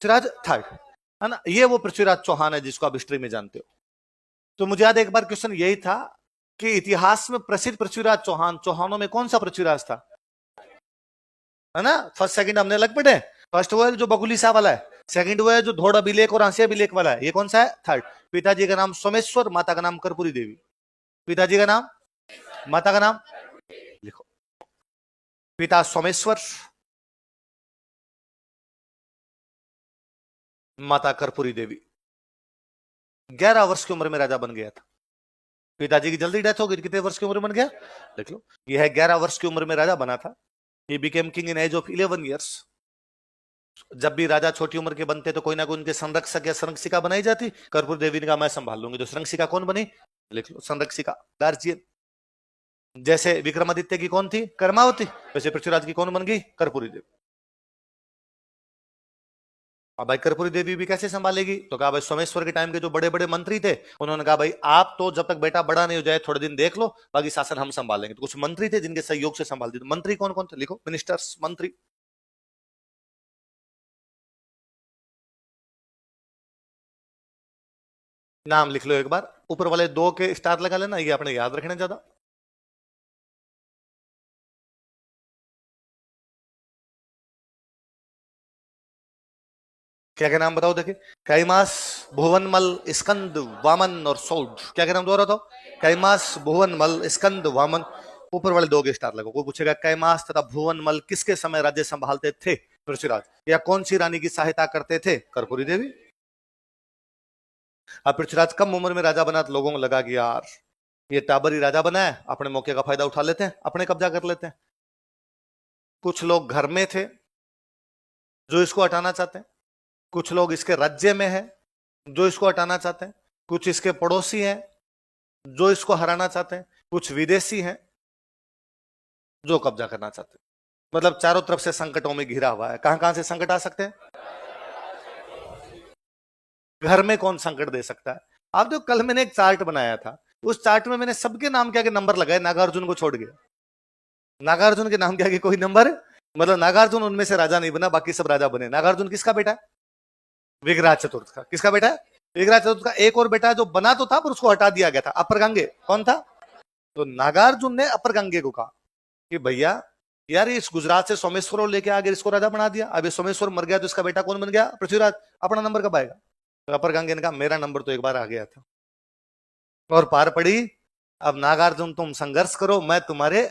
Prithviraj third, है ना। ये वो पृथ्वीराज चौहान है जिसको आप हिस्ट्री में जानते हो। तो मुझे याद है एक बार क्वेश्चन यही था कि इतिहास में प्रसिद्ध पृथ्वीराज चौहान, चौहानों में कौन सा पृथ्वीराज था, है ना। फर्स्ट सेकंड हमने अलग पढ़े। फर्स्ट वो है जो बगुली साहब वाला है, सेकंड वो है जो धोड़ अभिलेख और आंसिया अभिलेख वाला है, ये कौन सा है, थर्ड। पिताजी का नाम सोमेश्वर, माता का नाम कर्पूरी देवी। पिताजी का नाम, माता का नाम लिखो, पिता सोमेश्वर, माता कर्पूरी देवी। 11 वर्ष की उम्र में राजा बन गया था। पिताजी की जल्दी डेथ हो गई, कितने वर्ष की उम्र में बन गया, देख लो। यह है 11 वर्ष की उम्र में राजा बना था। He became king in age of 11 years. जब भी राजा छोटी उम्र के बनते तो कोई ना कोई उनके संरक्षक या संरक्षिका बनाई जाती। कर्पूर देवी ने कहा मैं संभाल लूंगी, तो संरक्षिका कौन बनी, लिख लो, संरक्षिका गार्जियन। जैसे विक्रमादित्य की कौन थी, कर्मावती, वैसे पृथ्वीराज की कौन बन गई, कर्पूरी देवी। अब भाई कर्पूरी देवी भी कैसे संभालेगी, तो कहा भाई सोमेश्वर के टाइम के जो बड़े बड़े मंत्री थे उन्होंने कहा भाई आप तो जब तक बेटा बड़ा नहीं हो जाए थोड़े दिन देख लो, बाकी शासन हम संभालेंगे। तो कुछ मंत्री थे जिनके सहयोग से संभालती। तो मंत्री कौन कौन थे, लिखो, मिनिस्टर्स, मंत्री। नाम लिख लो एक बार, ऊपर वाले दो के स्टार लगा लेना, ये अपने याद रखना ज्यादा। क्या क्या नाम बताओ, देखिए, कैमास, भुवनमल, स्कंद, वामन और सौड। क्या क्या नाम दोहरा था, कैमास, भुवनमल, स्कंद, वामन। ऊपर वाले दो के स्टार लगो। कोई पूछेगा कैमास तथा भुवनमल किसके समय राज्य संभालते थे, पृथ्वीराज। या कौन सी रानी की सहायता करते थे, कर्पूरी देवी। अब पृथ्वीराज कम उम्र में राजा बना तो लोगों को लगा कि यार ये टाबरी राजा बना है, अपने मौके का फायदा उठा लेते हैं, अपने कब्जा कर लेते हैं। कुछ लोग घर में थे जो इसको हटाना चाहते हैं, कुछ लोग इसके राज्य में है जो इसको हटाना चाहते हैं, कुछ इसके पड़ोसी हैं जो इसको हराना चाहते हैं, कुछ विदेशी हैं जो कब्जा करना चाहते हैं। मतलब चारों तरफ से संकटों में घिरा हुआ है। कहां कहां से संकट आ सकते हैं, घर में कौन संकट दे सकता है। आप देखो कल मैंने एक चार्ट बनाया था, उस चार्ट में मैंने सबके नाम के आगे नंबर लगाए, नागार्जुन को छोड़ गया। नागार्जुन के नाम के आगे कोई नंबर, मतलब नागार्जुन उनमें से राजा नहीं बना, बाकी सब राजा बने। नागार्जुन किसका बेटा है, विघराज चतुर्थ का। किसका बेटा है, विघराज चतुर्थ का। एक और बेटा जो बना तो था पर उसको हटा दिया गया था, अपर गंगे। कौन था, तो नागार्जुन ने अपर गंगे को कहा कि भैया यार इस गुजरात से सोमेश्वर को लेके आगे इसको राजा बना दिया, अब ये सोमेश्वर मर गया तो इसका बेटा कौन बन गया, पृथ्वीराज। अपना नंबर कब आएगा, तो अपर गंगे ने कहा मेरा नंबर तो एक बार आ गया था और पार पड़ी, अब नागार्जुन तुम संघर्ष करो मैं तुम्हारे।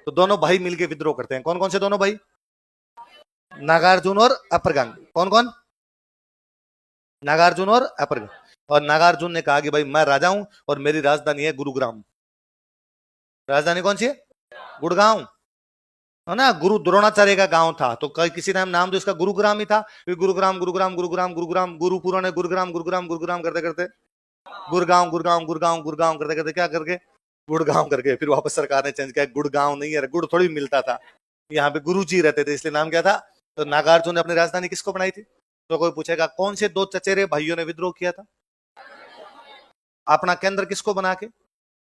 तो दोनों भाई मिलके विद्रोह करते हैं। कौन कौन से दोनों भाई, नागार्जुन और अपर गंगे। कौन कौन, नागार्जुन और अपर गंगे। और नागार्जुन ने कहा कि भाई मैं राजा हूं और मेरी राजधानी है गुरुग्राम। राजधानी कौन सी है, गुड़गांव, है ना। गुरु द्रोणाचार्य का गांव था, तो किसी टाइम नाम तो इसका गुरुग्राम ही था। गुरुग्राम गुरुग्राम गुरुग्राम गुरुग्राम, गुरु पूरा ने गुरुग्राम गुरुग्राम गुरुग्राम करते करते गुड़गांव गुड़गांव गुड़गांव गुड़गांव करते करते क्या करके गुड़गांव करके फिर वापस सरकार ने चेंज किया, गुड़गांव नहीं है, गुड़ थोड़ी मिलता था, यहाँ पे गुरु जी रहते थे इसलिए नाम क्या था। तो नागार्जुन ने अपनी राजधानी किसको बनाई थी, तो कोई पूछेगा कौन से दो चचेरे भाइयों ने विद्रोह किया था, अपना केंद्र किसको बना के।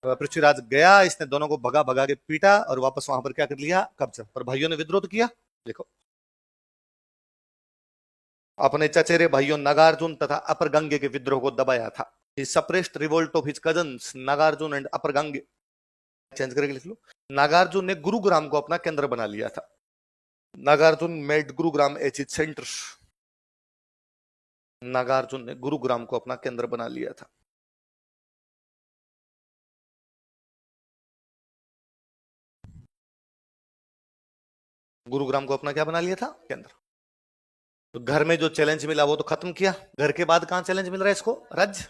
पृथ्वीराज गया, इसने दोनों को भगा भगा के पीटा और वापस वहां पर क्या कर लिया, कब्जा। पर भाइयों ने विद्रोह तो किया, देखो अपने चचेरे भाइयों नागार्जुन तथा अपर गंगे के विद्रोह को दबाया था। He suppressed revolt of his cousins Nagarjun and upper Gange. Change करके लिख लो, नागार्जुन ने गुरुग्राम को अपना केंद्र बना लिया था। Nagarjun made Gurugram as its centre. Nagarjun ने गुरुग्राम को अपना केंद्र बना लिया था। गुरुग्राम को अपना क्या बना लिया था, केंद्र। तो घर में जो चैलेंज मिला वो तो खत्म किया, घर के बाद कहां चैलेंज मिल रहा है इसको, राज्य।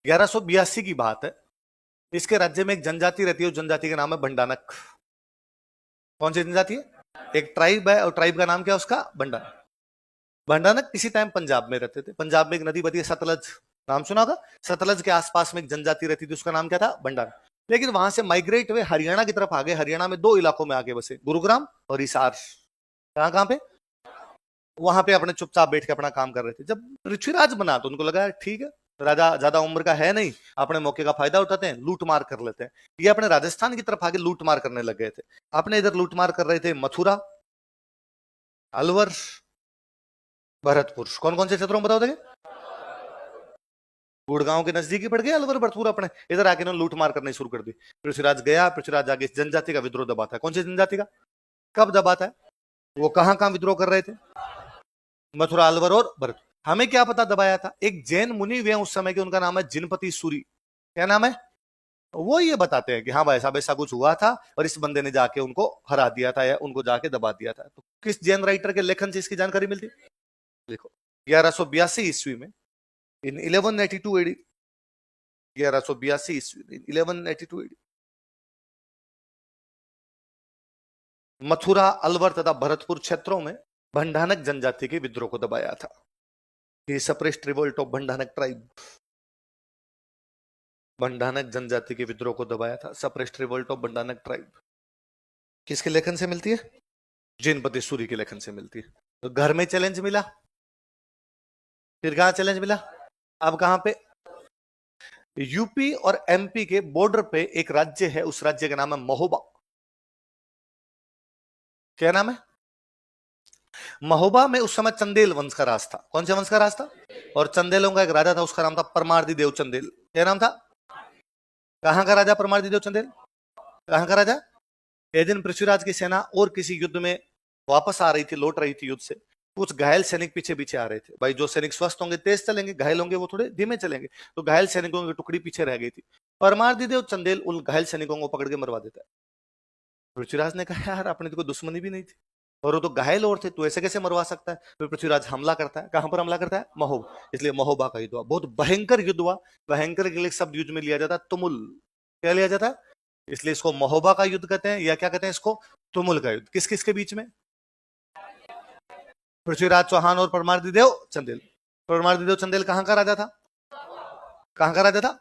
1182 की बात है, इसके राज्य में एक जनजाति रहती है, उस जनजाति का नाम है भंडानक। कौन सी जनजाति है, एक ट्राइब है और ट्राइब का नाम क्या है उसका, भंडानक। भंडानक किसी टाइम पंजाब में रहते थे। पंजाब में एक नदी बहती है सतलज, नाम सुना होगा। सतलज के आसपास में एक जनजाति रहती थी, उसका नाम क्या था, भंडानक। लेकिन वहां से माइग्रेट हुए हरियाणा की तरफ आ गए। हरियाणा में दो इलाकों में आके बसे, गुरुग्राम और हिसार। कहां कहां पे, वहां पे अपने चुपचाप बैठ के अपना काम कर रहे थे। जब पृथ्वीराज बना तो उनको लगा ठीक है, राजा ज्यादा उम्र का है नहीं, अपने मौके का फायदा उठाते हैं, लूट मार कर लेते हैं। ये अपने राजस्थान की तरफ आगे लूट मार करने लग गए थे। अपने इधर लूट मार कर रहे थे मथुरा, अलवर, भरतपुर। कौन कौन से क्षेत्रों में बताओ देखिए? गुड़गांव के नजदीक ही पड़ गया अलवर भरतपुर अपने। इधर आके इन्होंने लूट मार करनी शुरू कर दी। पृथ्वीराज गया, पृथ्वीराज आगे इस जनजाति का विद्रोह दबाता है। कौन सी जनजाति का? कब दबाता है? वो कहां कहां विद्रोह कर रहे थे? मथुरा, अलवर और भरतपुर। हमें क्या पता दबाया था? एक जैन मुनि वे उस समय के, उनका नाम है जिनपति सूरी। क्या नाम है? वो ये बताते हैं कि हाँ भाई ऐसा वैसा कुछ हुआ था और इस बंदे ने जाके उनको हरा दिया था या उनको जाके दबा दिया था। तो किस जैन राइटर के लेखन से इसकी जानकारी मिलती? देखो 1182 ईस्वी में, इन 1182 एडी, 1182 ईस्वी, 1182 एडी, मथुरा, अलवर तथा भरतपुर क्षेत्रों में भंडानक जनजाति के विद्रोह को दबाया था। He suppressed revolt of Bhandanak tribe. Bhandanak जनजाति के विद्रोह को दबाया था। Suppressed revolt of Bhandanak tribe किसके लेखन से मिलती है? जिनपति सूरी के लेखन से मिलती है। तो घर में चैलेंज मिला, फिर कहां चैलेंज मिला? अब कहां पे? यूपी और एमपी के बॉर्डर पे एक राज्य है, उस राज्य का नाम है महोबा। क्या नाम है? महोबा में उस समय चंदेल वंश का राज था। कौन से वंश का राज था? और चंदेलों का एक राजा था, उसका नाम था परमार्दी देव चंदेल। क्या नाम था? कहां का राजा परमार्दी देव चंदेल? कहां का राजा? एक दिन पृथ्वीराज की सेना और किसी युद्ध में वापस आ रही थी, लौट रही थी युद्ध से। कुछ घायल सैनिक पीछे पीछे आ रहे थे। भाई जो सैनिक स्वस्थ होंगे तेज चलेंगे, घायल होंगे वो थोड़े धीमे चलेंगे। तो घायल सैनिकों की टुकड़ी पीछे रह गई थी। परमार्दी देव चंदेल उन घायल सैनिकों को पकड़ के मरवा देता है। पृथ्वीराज ने कहा यार अपने तो कोई दुश्मनी भी नहीं थी और वो तो घायल और थे, तो ऐसे कैसे मरवा सकता है? फिर पृथ्वीराज हमला करता है। कहां पर हमला करता है? महोबा। इसलिए महोबा का युद्ध हुआ, बहुत भयंकर युद्ध हुआ। भयंकर के लिए शब्द युद्ध में लिया जाता है तुमुल। क्या लिया जाता है? इसलिए इसको महोबा का युद्ध कहते हैं, या क्या कहते हैं इसको? तुमुल का युद्ध। किस किस के बीच में? पृथ्वीराज चौहान और परमार्दी देव चंदेल। परमार्दी देव चंदेल कहां का राजा था? कहां का राजा था?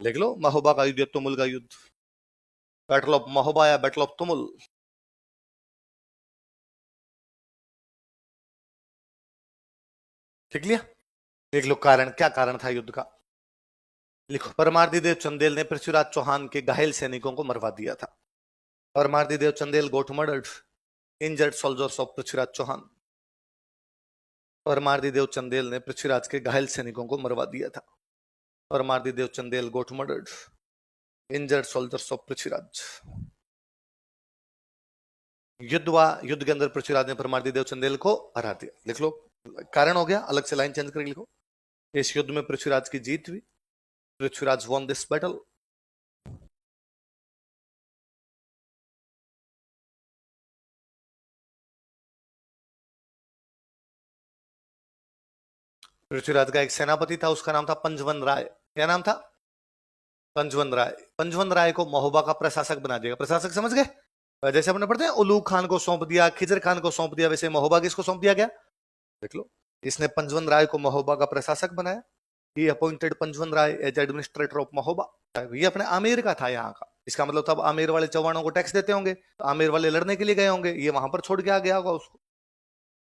लिख लो, महोबा का युद्ध, तुमुल का युद्ध। बैटल ऑफ महोबा या बैटल ऑफ तुमुल। लिख लिया? देख लो कारण, क्या कारण था युद्ध का। लिखो, परमार्दी देव चंदेल ने पृथ्वीराज चौहान के घायल सैनिकों को मरवा दिया था। Paramardi Dev Chandel got murdered injured soldiers of Prithviraj Chauhan. Paramardi Dev Chandel ने पृथ्वीराज के घायल सैनिकों को मरवा दिया था। Paramardi Dev Chandel got murdered injured soldiers of Prithviraj. युद्ध हुआ, युद्ध के अंदर पृथ्वीराज ने परमार्दी देव चंदेल को हरा दिया। लिख लो, कारण हो गया, अलग से लाइन चेंज करके लिखो। इस युद्ध में पृथ्वीराज की जीत हुई। Prithviraj von this battle. Prithviraj का एक सेनापति था, उसका नाम था पंजवन राय। क्या नाम था? पंजवन राय। पंजवन राय को महोबा का प्रशासक बना दिया। प्रशासक समझ गए? जैसे अपने पढ़ते हैं उलूग खान को सौंप दिया, खिजर खान को सौंप दिया, वैसे महोबा किसको सौंप दिया गया? देख लो, इसने पंजवन राय को महोबा का प्रशासक बनाया। He appointed Panjavan Rai as administrator of Mahoba. ये अपने आमेर का था यहाँ का। इसका मतलब तब आमेर वाले चौहानों को टैक्स देते होंगे, तो आमेर वाले लड़ने के लिए गए होंगे, ये वहां पर छोड़ के आ गया होगा उसको।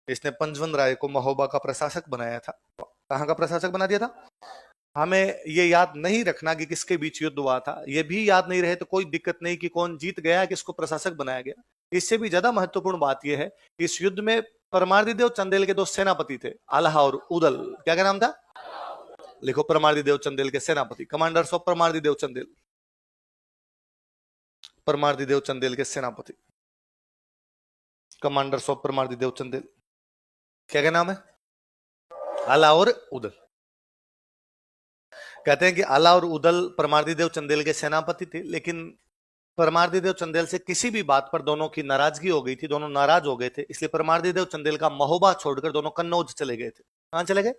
इसने पंजवन राय को महोबा का प्रशासक बनाया था। कहां का प्रशासक बना दिया था? हमें ये याद नहीं रखना कि किसके बीच युद्ध हुआ था, ये भी याद नहीं रहे तो कोई दिक्कत नहीं कि कौन जीत गया, किसको प्रशासक बनाया गया। इससे भी ज्यादा महत्वपूर्ण बात यह है कि इस युद्ध में परमार्दी देव चंदेल के दो सेनापति थे, आल्हा और उदल। क्या क्या नाम था? लिखो, परमार्दी देव चंदेल के सेनापति, कमांडर्स ऑफ परमार्दी देव चंदेल। परमार्दी देव चंदेल के सेनापति, कमांडर्स ऑफ परमार्दी देव चंदेल। क्या क्या नाम है? आल्हा और उदल। कहते हैं कि आल्हा और उदल परमार्दी देव चंदेल के सेनापति थे, लेकिन परमार्दी देव चंदेल से किसी भी बात पर दोनों की नाराजगी हो गई थी, दोनों नाराज हो गए थे। इसलिए परमार्दी देव चंदेल का महोबा छोड़कर दोनों कन्नौज चले गए थे। कहां चले गए?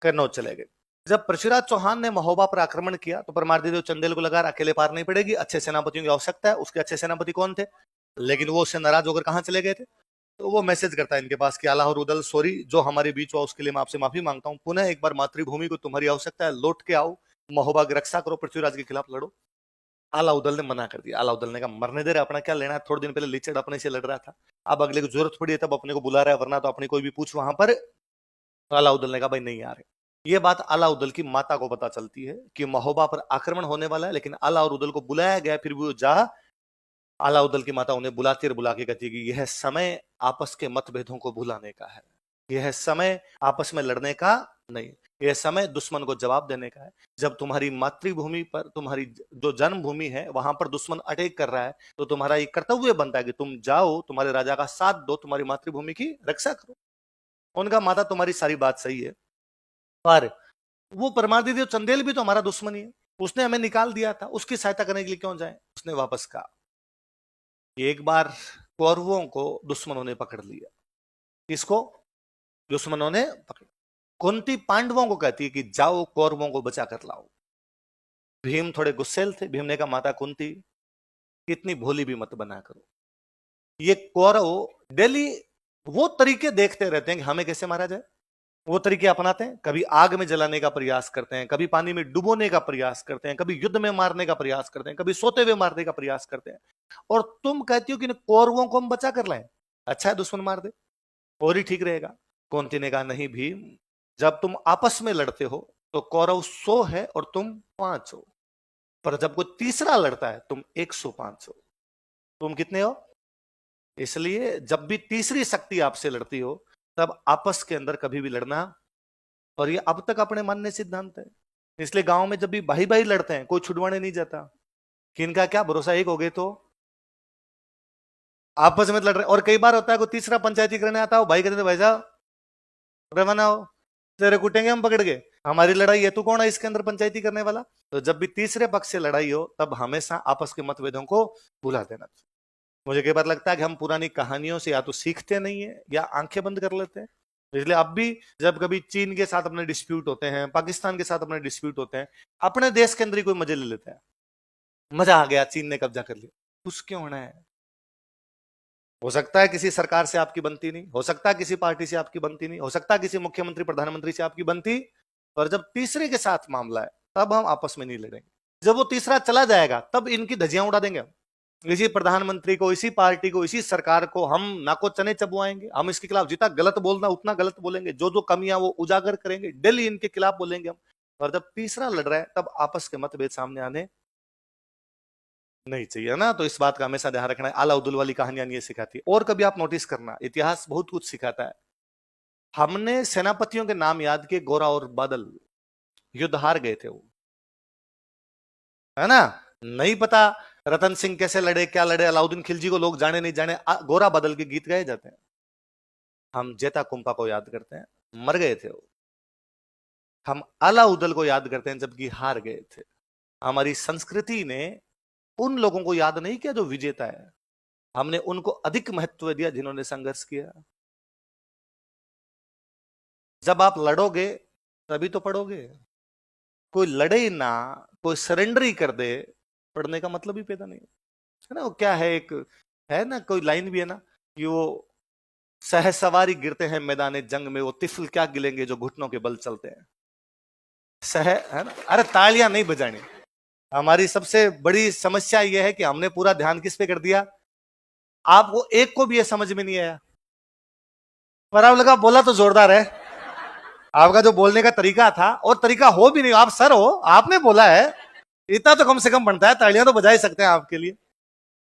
कन्नौज चले गए। जब पृथ्वीराज चौहान ने महोबा पर आक्रमण किया तो परमार्दी देव चंदेल को लगा अकेले पार नहीं पड़ेगी, अच्छे सेनापतियों की आवश्यकता है। उसके अच्छे सेनापति कौन थे? लेकिन वो उससे नाराज होकर कहां चले गए थे? तो वो मैसेज करता है इनके पास कि आल्हा और उदल, सॉरी जो हमारे बीच हुआ उसके लिए मैं आपसे माफी मांगता हूं। पुनः एक बार मातृभूमि को तुम्हारी आवश्यकता है, लौट के आओ, महोबा की रक्षा करो, पृथ्वीराज के खिलाफ लड़ो। आला उदल ने मना कर दिया। आला उदल ने कहा मरने दे रहे, अपना क्या लेना है, थोड़े दिन पहले लिचड़ अपने से लड़ रहा था, अब अगले को जरूरत पड़ी है तब अपने को बुला रहा है, वरना तो अपने कोई भी पूछ वहां पर। आला उदल ने कहा भाई नहीं आ रहे। ये बात आला उदल की माता को पता चलती है कि महोबा पर आक्रमण होने वाला है, लेकिन आला और उदल को बुलाया गया, फिर भी वो जा। आला उदल की माता उन्हें बुलाती और बुला के कहती है कि यह समय आपस के मतभेदों को भुलाने का है। यह है समय आपस में लड़ने का नहीं, यह समय दुश्मन को जवाब देने का है। जब तुम्हारी मातृभूमि पर, तुम्हारी जो जन्मभूमि है, वहां पर दुश्मन अटैक कर रहा है, तो तुम्हारा ये कर्तव्य बनता है कि तुम जाओ, तुम्हारे राजा का साथ दो, तुम्हारी मातृभूमि की रक्षा करो। उनका माता तुम्हारी सारी बात सही है, पर वो परमादित्य चंदेल भी तो हमारा दुश्मन ही है, उसने हमें निकाल दिया था, उसकी सहायता करने के लिए क्यों जाए? उसने वापस कहा। एक बार कौरवों को दुश्मनों ने पकड़ लिया। किसको? दुश्मनों ने पकड़। कुंती पांडवों को कहती है कि जाओ कौरवों को बचा कर लाओ। भीम थोड़े गुस्सेल थे। भीम ने कहा, माता कुंती, इतनी भोली भी मत बना करो। ये कौरव डेली वो तरीके देखते रहते हैं कि हमें कैसे मारा जाए, वो तरीके अपनाते हैं। कभी आग में जलाने का प्रयास करते हैं, कभी पानी में डुबोने का प्रयास करते हैं, कभी युद्ध में मारने का प्रयास करते हैं, कभी सोते हुए मारने का प्रयास करते हैं। और तुम कहती हो कि कौरवों को हम बचा कर लाएं, अच्छा है दुश्मन मार दे और ही ठीक रहेगा। कुंती ने कहा, नहीं भीम, जब तुम आपस में लड़ते हो तो कौरव 100 है और तुम 5 हो, पर जब कोई तीसरा लड़ता है तुम 105 हो। तुम कितने हो? इसलिए जब भी तीसरी शक्ति आपसे लड़ती हो, तब आपस के अंदर कभी भी लड़ना। और ये अब तक अपने मान्य सिद्धांत है। इसलिए गांव में जब भी भाई भाई लड़ते हैं, कोई छुड़वाने नहीं जाता कि इनका क्या भरोसा, एक हो गए तो आपस में लड़ रहे। और कई बार होता है कोई तीसरा पंचायती करने आता हो, भाई कहते भाई साहब रवाना हो, तेरे कुटेंगे हम पकड़ के, हमारी लड़ाई है, तू कौन है इसके अंदर पंचायती करने वाला? तो जब भी तीसरे पक्ष से लड़ाई हो, तब हमेशा आपस के मतभेदों को भुला देना। मुझे कई बार लगता है कि हम पुरानी कहानियों से या तो सीखते नहीं है या आंखें बंद कर लेते हैं। इसलिए अब भी जब कभी चीन के साथ अपने डिस्प्यूट होते हैं, पाकिस्तान के साथ अपने डिस्प्यूट होते हैं, अपने देश के अंदर ही कोई मजे ले लेता है। मजा आ गया, चीन ने कब्जा कर लिया, खुश क्यों होना है? हो सकता है किसी सरकार से आपकी बनती नहीं, हो सकता है किसी पार्टी से आपकी बनती नहीं, हो सकता है किसी मुख्यमंत्री प्रधानमंत्री से आपकी बनती, पर जब तीसरे के साथ मामला है, तब हम आपस में नहीं लड़ेंगे। जब वो तीसरा चला जाएगा, तब इनकी धज्जियां उड़ा देंगे हम। इसी प्रधानमंत्री को, इसी पार्टी को, इसी सरकार को हम नाको चने चबवाएंगे। हम इसके खिलाफ जितना गलत बोलना उतना गलत बोलेंगे, जो जो कमियां वो उजागर करेंगे, डेली इनके खिलाफ बोलेंगे हम। और जब तीसरा लड़ रहा है, तब आपस के मतभेद सामने आने नहीं चाहिए ना। तो इस बात का हमेशा ध्यान रखना है। अलाउद्दीन वाली कहानियां ये सिखाती है। और कभी आप नोटिस करना, इतिहास बहुत कुछ सिखाता है। हमने सेनापतियों के नाम याद किए, गोरा और बादल, युद्ध हार गए थे वो, है ना। नहीं पता रतन सिंह कैसे लड़े, क्या लड़े, अलाउद्दीन खिलजी को लोग जाने नहीं जाने, गोरा बादल के गीत गाए जाते हैं। हम जेता कुंपा को याद करते हैं, मर गए थे वो। हम अलाउद्दीन को याद करते हैं जबकि हार गए थे। हमारी संस्कृति ने उन लोगों को याद नहीं किया जो विजेता है, हमने उनको अधिक महत्व दिया जिन्होंने संघर्ष किया। जब आप लड़ोगे तभी तो पढ़ोगे। कोई लड़े ही ना, कोई सरेंडर ही कर दे, पढ़ने का मतलब ही पैदा नहीं है ना। वो क्या है, एक है ना, कोई लाइन भी है ना कि वो सहसवारी गिरते हैं मैदान जंग में, वो तिफल क्या गिलेंगे जो घुटनों के बल चलते हैं। सह है ना। अरे तालियां नहीं बजानी। हमारी सबसे बड़ी समस्या यह है कि हमने पूरा ध्यान किस पे कर दिया? आपको एक को भी ये समझ में नहीं आया, पर आप लगा बोला तो जोरदार है। आपका जो बोलने का तरीका था, और तरीका हो भी नहीं, आप सर हो, आपने बोला है, इतना तो कम से कम बनता है, तालियां तो बजा ही सकते हैं आपके लिए।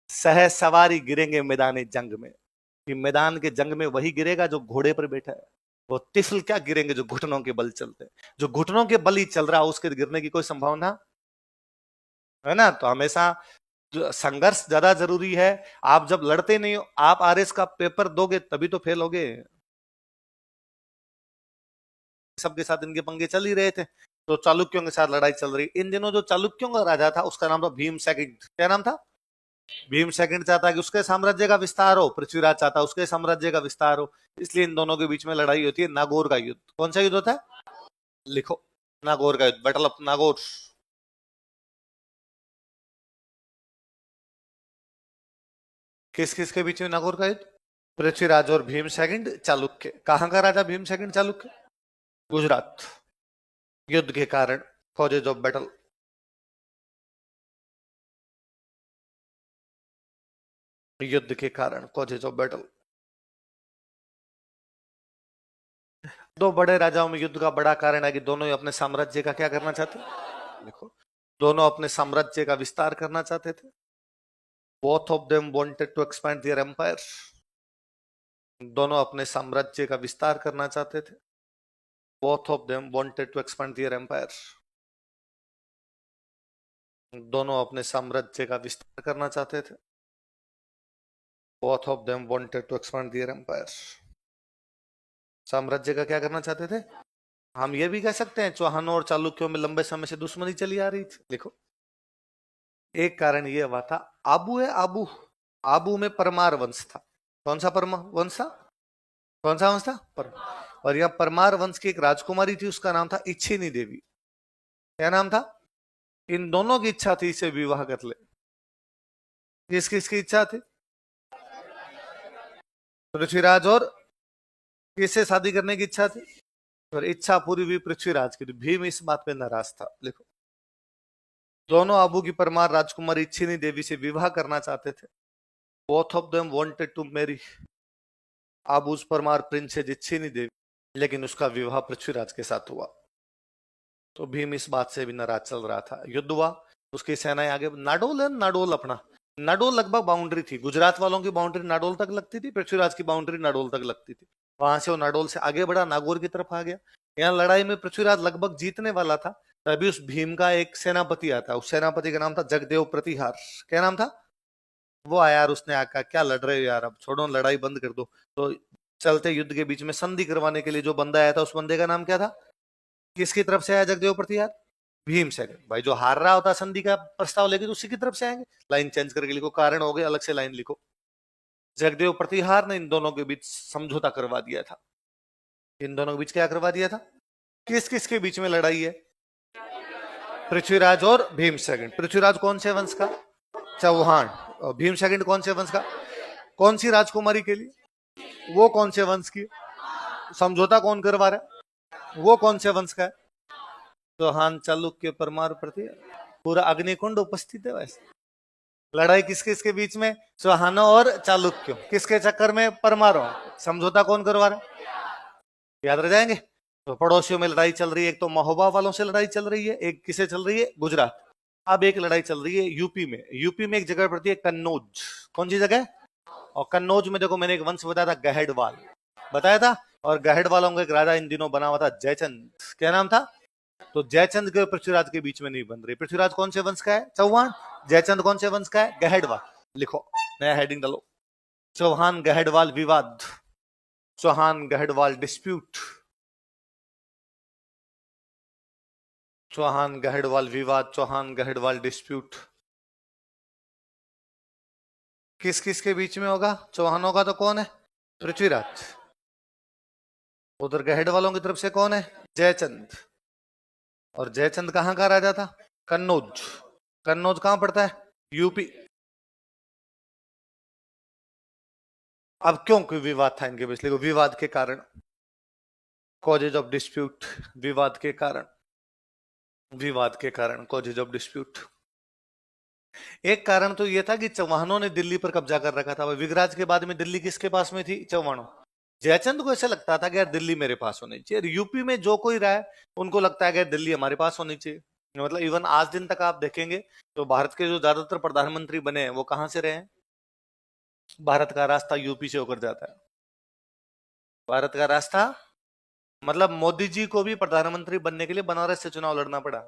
सह सवारी गिरेंगे मैदान जंग में, कि मैदान के जंग में वही गिरेगा जो घोड़े पर बैठा है। वो तिफल क्या गिरेंगे जो घुटनों के बल चलते हैं। जो घुटनों के बल ही चल रहा है, उसके गिरने की कोई संभावना है ना। तो हमेशा संघर्ष ज्यादा जरूरी है। आप जब लड़ते नहीं हो, आप आरएस का पेपर दोगे तभी तो फेल होगे। सबके साथ इनके पंगे चल ही रहे थे, तो चालुक्यों के साथ लड़ाई चल रही। इन दिनों जो चालुक्यों का राजा था, उसका नाम था भीम सेकंड। क्या नाम था? भीम सेकंड चाहता कि उसके साम्राज्य का विस्तार हो, पृथ्वीराज चाहता उसके साम्राज्य का विस्तार हो। इसलिए इन दोनों के बीच में लड़ाई होती है, नागौर का युद्ध। कौन सा युद्ध होता है? लिखो, नागौर का युद्ध, बैटल ऑफ नागौर। किस किस के बीच में नागौर का युद्ध? पृथ्वीराज और भीम सेकंड चालुक्य। कहां का राजा भीम सेकंड चालुक्य? गुजरात। युद्ध के कारण कॉजेज ऑफ बैटल। युद्ध के कारण कॉजेज ऑफ बैटल। दो बड़े राजाओं में युद्ध का बड़ा कारण है कि दोनों ही अपने साम्राज्य का क्या करना चाहते? देखो, दोनों अपने साम्राज्य का विस्तार करना चाहते थे। Both of them wanted to expand their empire. दोनों अपने साम्राज्य का विस्तार करना चाहते थे। Both of them wanted to expand their empire. दोनों अपने साम्राज्य का विस्तार करना चाहते थे। Both of them wanted to expand their empire. साम्राज्य का क्या करना चाहते थे? हम ये भी कह सकते हैं चौहानों और चालुक्यों में लंबे समय से दुश्मनी चली आ रही थी। देखो, एक कारण ये हुआ था, आबू है आबू, आबू में परमार वंश था। कौन सा वंश था? कौन सा वंश था? और यह परमार वंश की एक राजकुमारी थी, उसका नाम था इच्छिनी देवी। क्या नाम था? इन दोनों की इच्छा थी इसे विवाह कर ले। किस किसकी इच्छा थी? पृथ्वीराज और किससे शादी करने की इच्छा थी? और इच्छा पूरी हुई पृथ्वीराज की। भीम इस बात पे नाराज था। देखो, दोनों आबू की परमार राजकुमारी इच्छिनी देवी से विवाह करना चाहते थे। Both of them wanted to marry Abu's Parmar princess Ichchhini Devi, लेकिन उसका विवाह पृथ्वीराज के साथ हुआ। तो भीम इस बात से भी नाराज चल रहा था। युद्ध हुआ, उसकी सेनाएं आगे। नाडोल है, नाडोल अपना नाडोल लगभग बाउंड्री थी। गुजरात वालों की बाउंड्री नाडोल तक लगती थी, पृथ्वीराज की बाउंड्री नाडोल तक लगती थी। वहां से वो नाडोल से आगे बढ़ा, नागौर की तरफ आ गया। यहाँ लड़ाई में पृथ्वीराज लगभग जीतने वाला था, तभी उस भीम का एक सेनापति आता। उस सेनापति का नाम था जगदेव प्रतिहार। क्या नाम था? वो आया और उसने आका, क्या लड़ रहे हो यार, अब छोड़ो, लड़ाई बंद कर दो। तो चलते युद्ध के बीच में संधि करवाने के लिए जो बंदा आया था, उस बंदे का नाम क्या था? किसकी तरफ से आया जगदेव प्रतिहार? भीम से। भाई जो हार रहा होता संधि का प्रस्ताव लेके, तो उसी की तरफ से आएंगे। लाइन चेंज करके लिखो, कारण हो गए, अलग से लाइन लिखो। जगदेव प्रतिहार ने इन दोनों के बीच समझौता करवा दिया था। इन दोनों के बीच क्या करवा दिया था? किस किस के बीच में लड़ाई है? पृथ्वीराज और भीम सेकंड। पृथ्वीराज कौन से वंश का? चौहान। और भीम सेकंड कौन से वंश का? कौन सी राजकुमारी के लिए? वो कौन से वंश की? समझौता कौन करवा रहा है? वो कौन से वंश का है? चौहान, चालुक्य, परमार, प्रति। पूरा अग्निकुंड उपस्थित है। वैसे लड़ाई किस किस के बीच में? चौहानों और चालुक्यों। किसके चक्कर में? परमारों। समझौता कौन करवा रहा है? याद रह जाएंगे। तो पड़ोसियों में लड़ाई चल रही है, एक तो महोबा वालों से लड़ाई चल रही है, एक किसे चल रही है? गुजरात। अब एक लड़ाई चल रही है यूपी में। यूपी में एक जगह पड़ती है कन्नौज। कौन सी जगह? और कन्नौज में देखो, मैंने एक वंश बताया था, गहडवाल बताया था। और गहडवालों का एक राजा इन दिनों बना हुआ था, जयचंद। क्या नाम था? तो जयचंद के पृथ्वीराज के बीच में नहीं बन रही। पृथ्वीराज कौन से वंश का है? चौहान। जयचंद कौन से वंश का है? गहडवाल। लिखो, नया हेडिंग डालो, चौहान गहडवाल विवाद, चौहान गहडवाल डिस्प्यूट, चौहान गहडवाल विवाद, चौहान गहडवाल डिस्प्यूट। किस किस के बीच में होगा? चौहानों का तो कौन है? पृथ्वीराज। उधर गहडवालों की तरफ से कौन है? जयचंद। और जयचंद कहां का राजा था? कन्नौज। कन्नौज कहां पड़ता है? यूपी। अब क्यों कोई विवाद था इनके बीच? देखो, विवाद के कारण, कॉजेज ऑफ डिस्प्यूट, विवाद के कारण, विवाद के कारण, कॉजेज ऑफ डिस्प्यूट। एक कारण तो यह था कि चौहानों ने दिल्ली पर कब्जा कर रखा था। विगराज के बाद में दिल्ली किसके पास में थी? चौहानों। जयचंद को ऐसा लगता था कि यार दिल्ली मेरे पास होनी चाहिए। यूपी में जो कोई रहा है, उनको लगता है कि दिल्ली हमारे पास होनी चाहिए। मतलब इवन आज दिन तक आप देखेंगे तो भारत के जो ज्यादातर प्रधानमंत्री बने हैं, वो कहां से रहे हैं? भारत का रास्ता यूपी से होकर जाता है। भारत का रास्ता, मतलब मोदी जी को भी प्रधानमंत्री बनने के लिए बनारस से चुनाव लड़ना पड़ा।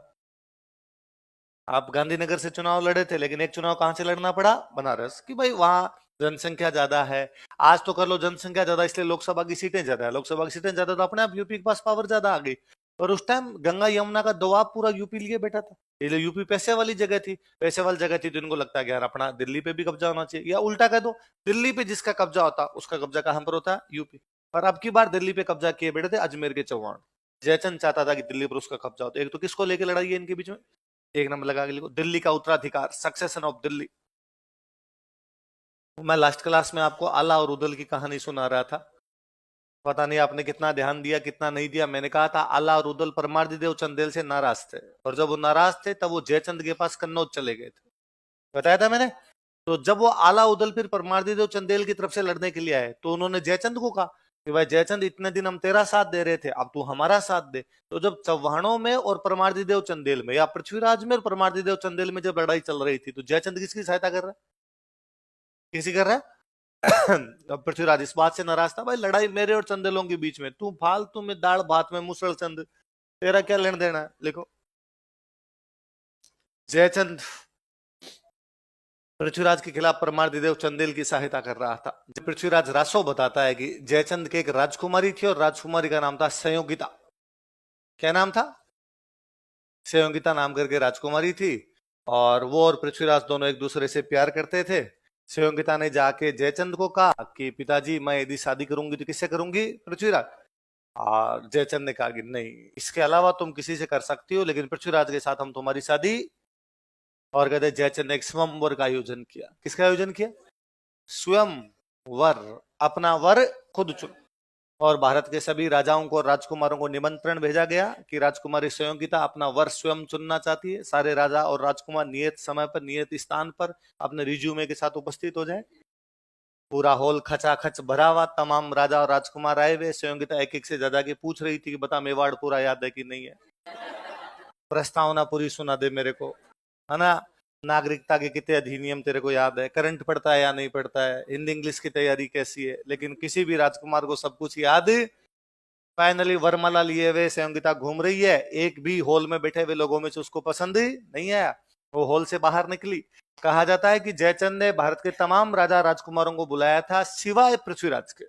आप गांधीनगर से चुनाव लड़े थे, लेकिन एक चुनाव कहां से लड़ना पड़ा? बनारस। कि भाई वहां जनसंख्या ज्यादा है। आज तो कर लो जनसंख्या ज्यादा इसलिए लोकसभा की सीटें ज्यादा है, लोकसभा की सीटें ज्यादा तो अपने आप यूपी के पास पावर ज्यादा आ गई। और उस टाइम गंगा यमुना का दबाव पूरा यूपी लिए बैठा था, इसलिए यूपी पैसे वाली जगह थी। पैसे वाली जगह थी तो इनको लगता है कि यार अपना दिल्ली पे भी कब्जा होना चाहिए। या उल्टा कह दो, दिल्ली पे जिसका कब्जा होता उसका कब्जा कहां पर होता? यूपी। पर अब की बार दिल्ली पे कब्जा किए बैठे थे अजमेर के चौहान। जयचंद चाहता था कि दिल्ली पर उसका कब्जा होता। एक तो किसको लेके लड़ाई है इनके बीच में? एक नंबर लगा के लिखो, दिल्ली का उत्तराधिकार, सक्सेशन ऑफ दिल्ली। मैं लास्ट क्लास में आपको आला और उदल की कहानी सुना रहा था। पता नहीं आपने कितना ध्यान दिया कितना नहीं दिया। मैंने कहा था आला और उदल परमार्दिदेव चंदेल से नाराज थे, और जब वो नाराज थे तब वो जयचंद के पास कन्नौज चले गए थे। बताया था मैंने। तो जब वो आला उदल फिर परमार्दिदेव चंदेल की तरफ से लड़ने के लिए आए, तो उन्होंने जयचंद को कहा कि भाई जयचंद, इतने दिन हम तेरा साथ दे रहे थे, अब तू हमारा साथ दे। तो जब चौहानों में और परमार्दिदेव चंदेल में, या पृथ्वीराज में और परमार्दिदेव चंदेल में जब लड़ाई चल रही थी, तो जयचंद किसकी सहायता कर रहा है? किसी कर रहा है? अब पृथ्वीराज इस बात से नाराज था, भाई लड़ाई मेरे और चंदेलों के बीच में, तू फालतू में दाल भात में मुसल चंद, तेरा क्या लेना देना है। लिखो, जयचंद पृथ्वीराज के खिलाफ परमार्थिदेव चंदेल की सहायता कर रहा था। पृथ्वीराज रासो बताता है कि जयचंद के एक राजकुमारी थी और राजकुमारी का नाम था संयोगिता। क्या नाम था? संयोगिता नाम करके राजकुमारी थी, और वो और पृथ्वीराज दोनों एक दूसरे से प्यार करते थे। संयोगिता ने जाके जयचंद को कहा कि पिताजी, मैं यदि शादी करूंगी तो किससे करूंगी? पृथ्वीराज। और जयचंद ने कहा कि नहीं, इसके अलावा तुम किसी से कर सकती हो, लेकिन पृथ्वीराज के साथ हम तुम्हारी शादी। और कहते जयचंद ने एक स्वयंवर का आयोजन किया। किसका आयोजन किया? स्वयं वर, अपना वर खुद चुन। और भारत के सभी राजाओं को, राजकुमारों को निमंत्रण भेजा गया कि राजकुमारी संयोगिता अपना वर स्वयं चुनना चाहती है। सारे राजा और राजकुमार नियत समय पर, नियत स्थान पर अपने रिज्यूमे के साथ उपस्थित हो जाए। पूरा हॉल खचाखच भरा हुआ, तमाम राजा और राजकुमार आए हुए। संयोगिता एक एक से दादा के पूछ रही थी कि बता, मेवाड़ पूरा याद है कि नहीं है, प्रस्तावना पूरी सुना दे मेरे को, है ना, नागरिकता के कितने अधिनियम तेरे को याद है, करंट पड़ता है या नहीं पड़ता है, हिंदी इंग्लिश की तैयारी कैसी है। लेकिन किसी भी राजकुमार को सब कुछ याद। फाइनली वरमाला लिए हुए संयोगिता घूम रही है, एक भी हॉल में बैठे हुए लोगों में से उसको पसंद नहीं आया। वो हॉल से बाहर निकली। कहा जाता है कि जयचंद ने भारत के तमाम राजा राजकुमारों को बुलाया था सिवाय पृथ्वीराज के,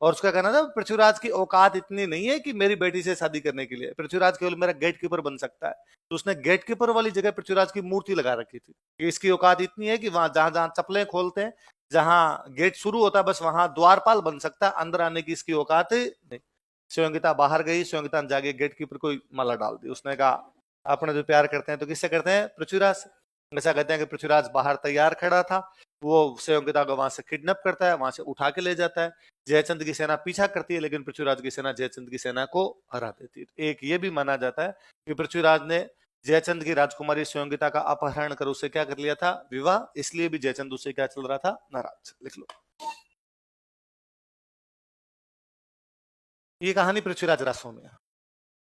और उसका कहना था पृथ्वीराज की औकात इतनी नहीं है कि मेरी बेटी से शादी करने के लिए, पृथ्वीराज केवल मेरा गेट कीपर बन सकता है। तो उसने गेट कीपर वाली जगह पृथ्वीराज की मूर्ति लगा रखी थी कि इसकी औकात इतनी है कि वहां जहां जहां चप्पलें खोलते हैं, जहां गेट शुरू होता है, बस वहां द्वारपाल बन सकता है, अंदर आने की इसकी औकात नहीं। संयोगिता बाहर गई। संयोगिता ने जाके गेट कीपर को माला डाल दी। उसने कहा, अपने जो प्यार करते हैं तो किससे करते हैं? पृथ्वीराज से। ऐसा कहते हैं कि पृथ्वीराज बाहर तैयार खड़ा था, वो संयोगिता को वहां से किडनैप करता है, वहां से उठा के ले जाता है। जयचंद की सेना पीछा करती है, लेकिन पृथ्वीराज की सेना जयचंद की सेना को हरा देती है। एक ये भी माना जाता है कि पृथ्वीराज ने जयचंद की राजकुमारी संयोगिता का अपहरण कर उससे क्या कर लिया था? विवाह। इसलिए भी जयचंद उससे क्या चल रहा था? नाराज। लिख लो, ये कहानी पृथ्वीराज रासो में।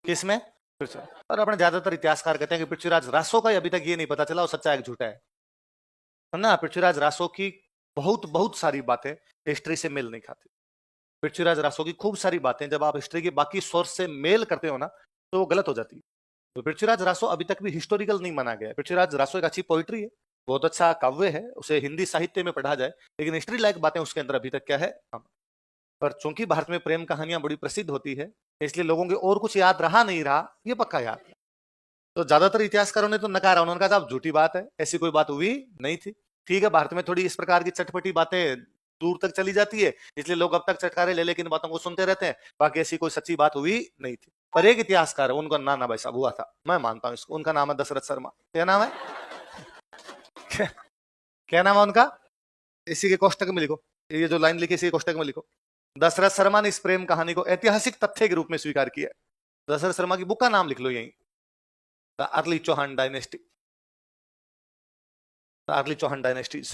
किसमें? पृथ्वीराज। और अपने ज्यादातर इतिहासकार कहते हैं कि पृथ्वीराज रासो का अभी तक ये नहीं पता चला वो सच्चा है कि झूठा है ना। पृथ्वीराज रासो की बहुत बहुत सारी बातें हिस्ट्री से मेल नहीं खाती। पृथ्वीराज रासो की खूब सारी बातें जब आप हिस्ट्री की बाकी सोर्स से मेल करते हो ना, तो वो गलत हो जाती है। तो पृथ्वीराज रासो अभी तक भी हिस्टोरिकल नहीं माना गया। पृथ्वीराज रासो एक अच्छी पोइट्री है, बहुत अच्छा काव्य है, उसे हिंदी साहित्य में पढ़ा जाए, लेकिन हिस्ट्री लायक बातें उसके अंदर अभी तक क्या है? पर चूंकि भारत में प्रेम कहानियां बड़ी प्रसिद्ध होती है, इसलिए लोगों के और कुछ याद रहा नहीं रहा, ये पक्का याद है। तो ज्यादातर इतिहासकारों ने तो नकारा, उन्होंने कहा साहब झूठी बात है, ऐसी कोई बात हुई नहीं थी। ठीक है, भारत में थोड़ी इस प्रकार की चटपटी बातें दूर तक चली जाती है, इसलिए लोग अब तक चटकारे ले लेकिन बातों को सुनते रहते हैं, बाकी ऐसी कोई सच्ची बात हुई नहीं थी। पर एक इतिहासकार है, उनका नाना भाई साहब हुआ था, मैं मानता हूं इसको, उनका नाम है दशरथ शर्मा। क्या नाम है? क्या नाम है उनका? इसी के कोष्टक में लिखो, ये जो लाइन लिखी इसी के कोष्टक में लिखो। दशरथ शर्मा ने इस प्रेम कहानी को ऐतिहासिक तथ्य के रूप में स्वीकार किया। दशरथ शर्मा की बुक का नाम लिख लो यहीं, the early Chauhan dynasty, the early Chauhan dynasties.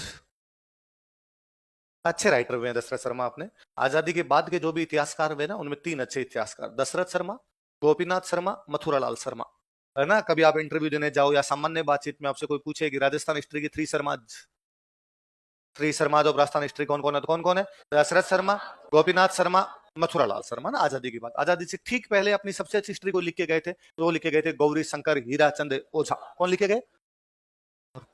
अच्छे राइटर हुए हैं दशरथ शर्मा अपने। आजादी के बाद के जो भी इतिहासकार हुए ना, उनमें तीन अच्छे इतिहासकार, दशरथ शर्मा, गोपीनाथ शर्मा, मथुरालाल शर्मा, है ना। कभी आप इंटरव्यू देने जाओ या सामान्य बातचीत में आपसे कोई पूछे कि राजस्थान हिस्ट्री की three Sharma of Rajasthan history कौन कौन है, तो कौन कौन है? दशरथ शर्मा, गोपीनाथ शर्मा, मथुरालाल शर्मा ना। आजादी की बात, आजादी से ठीक पहले अपनी सबसे अच्छी हिस्ट्री को लिख के गए थे, तो वो लिखे गए थे गौरी शंकर हीराचंद ओझा। कौन लिखे गए?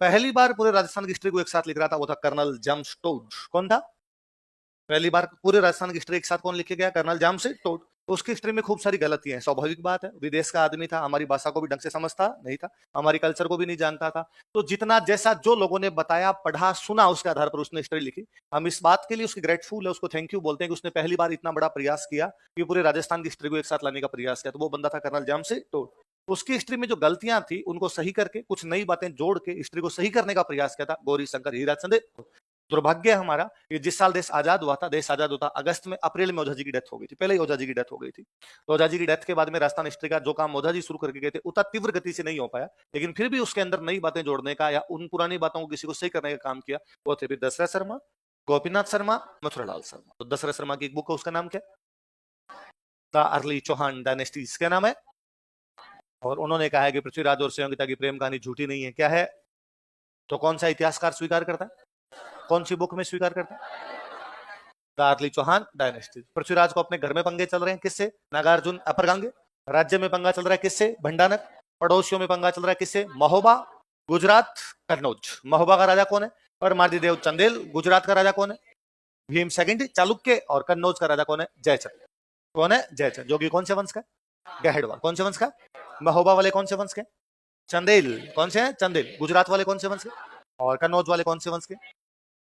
पहली बार पूरे राजस्थान की हिस्ट्री को एक साथ लिख रहा था वो था कर्नल जेम्स टोड। कौन था? पहली बार पूरे राजस्थान की हिस्ट्री एक साथ कौन लिखे गया? Colonel James Tod. तो उसकी हिस्ट्री में खूब सारी गलतियां हैं, स्वाभाविक बात है, विदेश का आदमी था, हमारी भाषा को भी ढंग से समझता नहीं था, हमारी कल्चर को भी नहीं जानता था। तो जितना जैसा जो लोगों ने बताया, पढ़ा, सुना, उसके आधार पर उसने हिस्ट्री लिखी। हम इस बात के लिए उसकी ग्रेटफुल है, उसको थैंक यू बोलते हैं कि उसने पहली बार इतना बड़ा प्रयास किया कि पूरे राजस्थान की हिस्ट्री को एक साथ लाने का प्रयास किया। तो वो बंदा था कर्नल जेम्स टोड। उसकी हिस्ट्री में जो गलतियां थी उनको सही करके, कुछ नई बातें जोड़ के हिस्ट्री को सही करने का प्रयास किया था गौरी शंकर हीराचंद। दुर्भाग्य है हमारा कि जिस साल देश आजाद हुआ था, देश आजाद होता अगस्त में, अप्रैल में ओझा जी की डेथ हो गई थी। पहले ही ओझा जी की डेथ हो गई थी। तो ओझा जी की डेथ के बाद में राजस्थान हिस्ट्री का जो काम ओझा जी शुरू करके गए थे उतना तीव्र गति से नहीं हो पाया, लेकिन फिर भी उसके अंदर नई बातें जोड़ने का या उन पुरानी बातों को किसी को सही करने का काम किया। वो थे दशरथ शर्मा, गोपीनाथ शर्मा, मथुरालाल शर्मा। तो दशरथ शर्मा की एक बुक है, उसका नाम क्या? द अर्ली चौहान डायनेस्टी, इसका नाम है। और उन्होंने कहा है कि पृथ्वीराज और संयोगिता की प्रेम कहानी झूठी नहीं है। क्या है? तो कौन सा इतिहासकार स्वीकार करता है? कौन सी बुक में स्वीकार करता है? दार्ली चौहान डायनेस्टी। पृथ्वीराज को अपने घर में पंगे चल रहे हैं, किससे? नागार्जुन अपर गांगे। राज्य में पंगा चल रहा है, किससे? भंडानक। पड़ोसियों में पंगा चल रहा है, किससे? महोबा, गुजरात, कन्नौज। महोबा का राजा कौन है? परमादिदेव चंदेल। गुजरात का राजा कौन है? भीम सेकंड चालुक्य। और कन्नौज का राजा कौन है? जयचंद। कौन है? जयचंद, जो कि कौन से वंश का? गहड़वा। कौन से वंश का? महोबा वाले कौन से वंश के? चंदेल। कौन से हैं? चंदेल। गुजरात वाले कौन से वंश के? और कन्नौज वाले कौन से वंश के?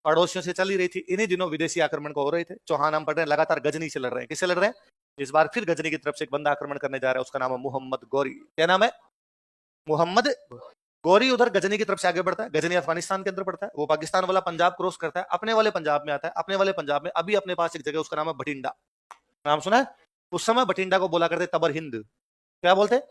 पड़ोसियों से चल ही रही थी। इन्हीं दिनों विदेशी आक्रमण को हो रहे थे। चौहान हम पढ़ रहे हैं, लगातार गजनी से लड़ रहे हैं। किससे लड़ रहे हैं? इस बार फिर गजनी की तरफ से एक बंदा आक्रमण करने जा रहा है, उसका नाम है मोहम्मद गौरी। क्या नाम है? मोहम्मद गौरी। उधर गजनी की तरफ से आगे बढ़ता है। गजनी अफगानिस्तान के अंदर पड़ता है, वो पाकिस्तान वाला पंजाब क्रॉस करता है, अपने वाले पंजाब में आता है। अपने वाले पंजाब में अभी अपने पास एक जगह, उसका नाम है बठिंडा। नाम सुना है? उस समय बठिंडा को बोला करते तबर हिंद। क्या बोलते?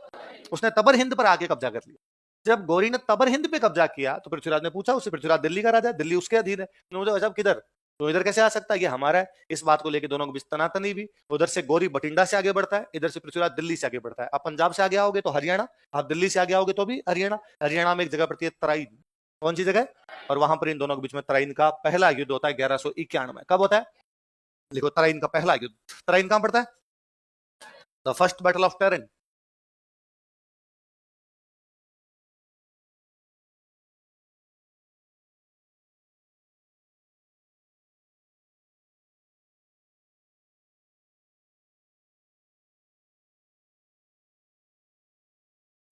उसने तबर हिंद पर आके कब्जा कर लिया। जब गौरी ने तबर हिंद पे कब्जा किया तो पृथ्वीराज ने पूछा उससे, पृथ्वीराज दिल्ली का राजा है, दिल्ली उसके अधीन है। उन्होंने जब किधर? तो इधर कैसे आ सकता है? ये हमारा है। इस बात को लेकर दोनों को तनातनी भी। उधर से गौरी बठिंडा से आगे बढ़ता है, इधर से पृथ्वीराज दिल्ली से आगे बढ़ता है। आप पंजाब से आगे आओगे तो हरियाणा, आप दिल्ली से आगे आओगे तो भी हरियाणा। हरियाणा में एक जगह पड़ती है तराइन। कौन सी जगह? और वहां पर इन दोनों के बीच में तराइन का पहला युद्ध होता है 1191 में। कब होता है? लिखो, तराइन का पहला युद्ध। तराइन कहां पड़ता है? The first battle of टेरिन।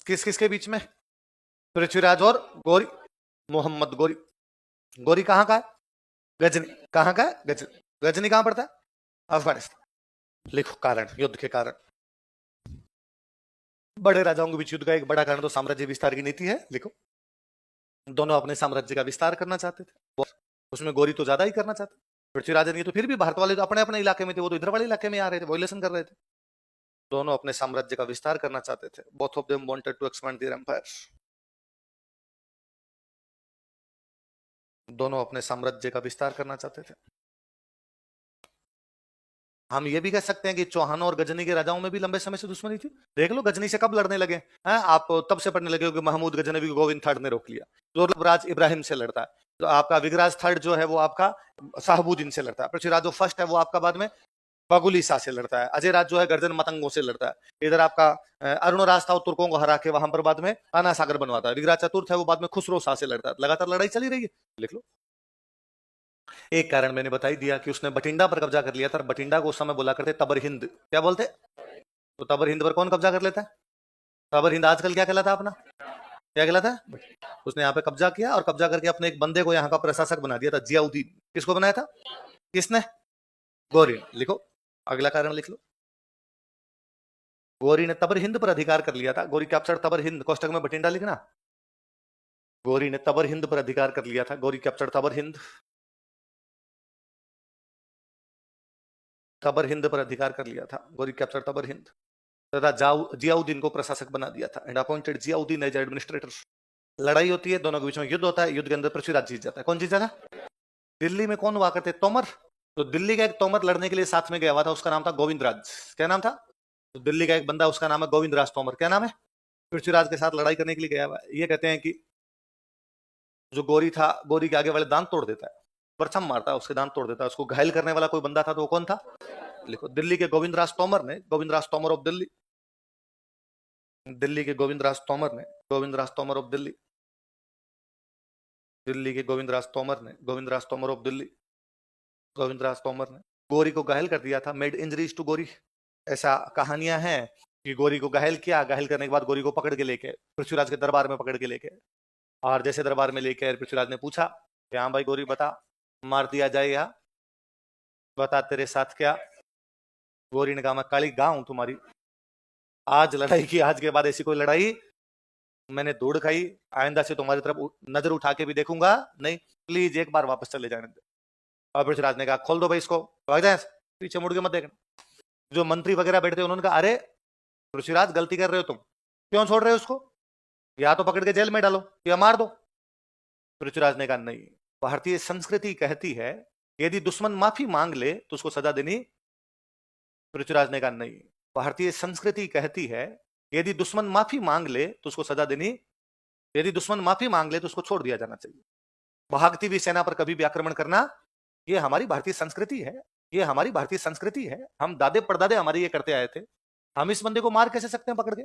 किस किसके बीच में? पृथ्वीराज और गौरी। मोहम्मद गौरी। गौरी कहां का है? गजनी। कहां का है? गजनी। गजनी कहां पड़ता है? अफगानिस्तान। लिखो कारण, युद्ध के कारण। बड़े राजाओं के बीच युद्ध का एक बड़ा कारण तो साम्राज्य विस्तार की नीति है। लिखो, दोनों अपने साम्राज्य का विस्तार करना चाहते थे, उसमें गौरी तो ज्यादा ही करना चाहते। पृथ्वीराज नहीं तो फिर भी भारत वाले तो अपने अपने इलाके में थे, वो तो इधर वाले इलाके में आ रहे थे, वॉयलेशन कर रहे थे। दोनों अपने साम्राज्य का विस्तार करना चाहते थे। Both of them wanted to expand their empire. दोनों अपने साम्राज्य का विस्तार करना चाहते थे। हम ये भी कह सकते हैं कि चौहान और गजनी के राजाओं में भी लंबे समय से दुश्मनी थी। देख लो गजनी से कब लड़ने लगे हैं आप, तब से पढ़ने लगे हो कि महमूद गजनवी को गोविंद थर्ड ने रोक लिया। दुर्लभराज इब्राहिम से लड़ता है, तो आपका विगराज थर्ड जो है वो आपका शाहबुद्दीन से लड़ता है। पृथ्वीराज जो फर्स्ट है वो आपका बाद में बगुली शाह से लड़ता है। अजय राज जो है गर्जन मतंगों से लड़ता है। इधर आपका अरुणराज था, तुर्कों को हरा के वहां पर बाद में आना सागर बनवाता है। विगराज चतुर्थ है वो बाद में खुसरो शाह से लड़ता है। लगातार लड़ाई चली रही है, लिख लो। एक कारण मैंने बता ही दिया कि उसने बठिंडा पर कब्जा कर लिया था। बठिंडा को उस समय बोला करते तबर हिंद। क्या बोलते? तो तबर हिंद पर कौन कब्जा कर लेता है? तबर हिंद आजकल क्या कहलाता है अपना? क्या कहलाता है? उसने यहाँ पे कब्जा किया और कब्जा करके अपने एक बंदे को यहाँ का प्रशासक बना दिया था, जियाउद्दीन। किसको बनाया था? किसने? गौरी। लिखो, अगला कारण लिख लो। गौरी ने तबर हिंद पर अधिकार कर लिया था। गौरी कैप्चर तबर हिंद, कोष्टक में बठिंडा लिखना। गौरी ने तबर हिंद पर अधिकार कर लिया था। गौरी कैप्चर तबर हिंद। तबर हिंद पर अधिकार कर लिया था। गौरी कैप्चर तबर हिंद तथा जियाउद्दीन को प्रशासक बना दिया था and appointed Ziauddin as administrator. लड़ाई होती है, दोनों के बीच में युद्ध होता है। युद्ध के अंदर पृथ्वीराज जीत जाता है। कौन जीत जाता? दिल्ली में कौन हुआ करते? तोमर। तो दिल्ली का एक तोमर लड़ने के लिए साथ में गया हुआ था, उसका नाम था गोविंद राज। क्या नाम था? तो दिल्ली का एक बंदा, उसका नाम है गोविंद राज तोमर। क्या नाम है? पृथ्वीराज के साथ लड़ाई करने के लिए गया हुआ। ये कहते हैं कि जो गौरी था, गौरी के आगे वाले दांत तोड़ देता है, परछम मारता है, उसके दांत तोड़ देता है। उसको घायल करने वाला कोई बंदा था, तो वो कौन था? लिखो, दिल्ली के गोविंद राज तोमर ने, गोविंद राज तोमर ऑफ दिल्ली। दिल्ली के गोविंद राज तोमर ने, गोविंद राज तोमर ऑफ दिल्ली। दिल्ली के गोविंद राज तोमर ने, गोविंद राज तोमर ऑफ दिल्ली। गोविंद राज तोमर ने गौरी को घायल कर दिया था, मेड इंजरीज टू गौरी। ऐसा कहानियां हैं कि गौरी को घायल किया, घायल करने के बाद गौरी को पकड़ के लेके पृथ्वीराज के दरबार में पकड़ के लेके, और जैसे दरबार में लेके पृथ्वीराज ने पूछा कि हाँ भाई गौरी बता, मार दिया जाए या बता तेरे साथ क्या? गौरी ने कहा मैं काली गां हूं तुम्हारी, आज लड़ाई की, आज के बाद ऐसी कोई लड़ाई मैंने धूड़ खाई, आइंदा से तुम्हारी तरफ नजर उठा के भी देखूंगा नहीं, प्लीज एक बार वापस चले जाने दे। और पृथ्वीराज ने कहा खोल दो भाई इसको, भाग जाए, पीछे मुड़ के मत देखना। जो मंत्री वगैरह बैठे थे उन्होंने कहा अरे पृथ्वीराज गलती कर रहे हो तुम, क्यों छोड़ रहे हो उसको, या तो पकड़ के जेल में डालो या मार दो। पृथ्वीराज ने कहा नहीं, भारतीय संस्कृति कहती है यदि दुश्मन माफी मांग ले तो उसको सजा देनी। पृथ्वीराज ने कहा नहीं, भारतीय संस्कृति कहती है यदि दुश्मन माफी मांग ले तो उसको सजा देनी, यदि दुश्मन माफी मांग ले तो उसको छोड़ दिया जाना चाहिए। भागती हुई सेना पर कभी भी आक्रमण करना ये हमारी भारतीय संस्कृति है। ये हमारी भारतीय संस्कृति है, हम दादे परदादे हमारे ये करते आए थे, हम इस बंदे को मार कैसे सकते हैं पकड़ के?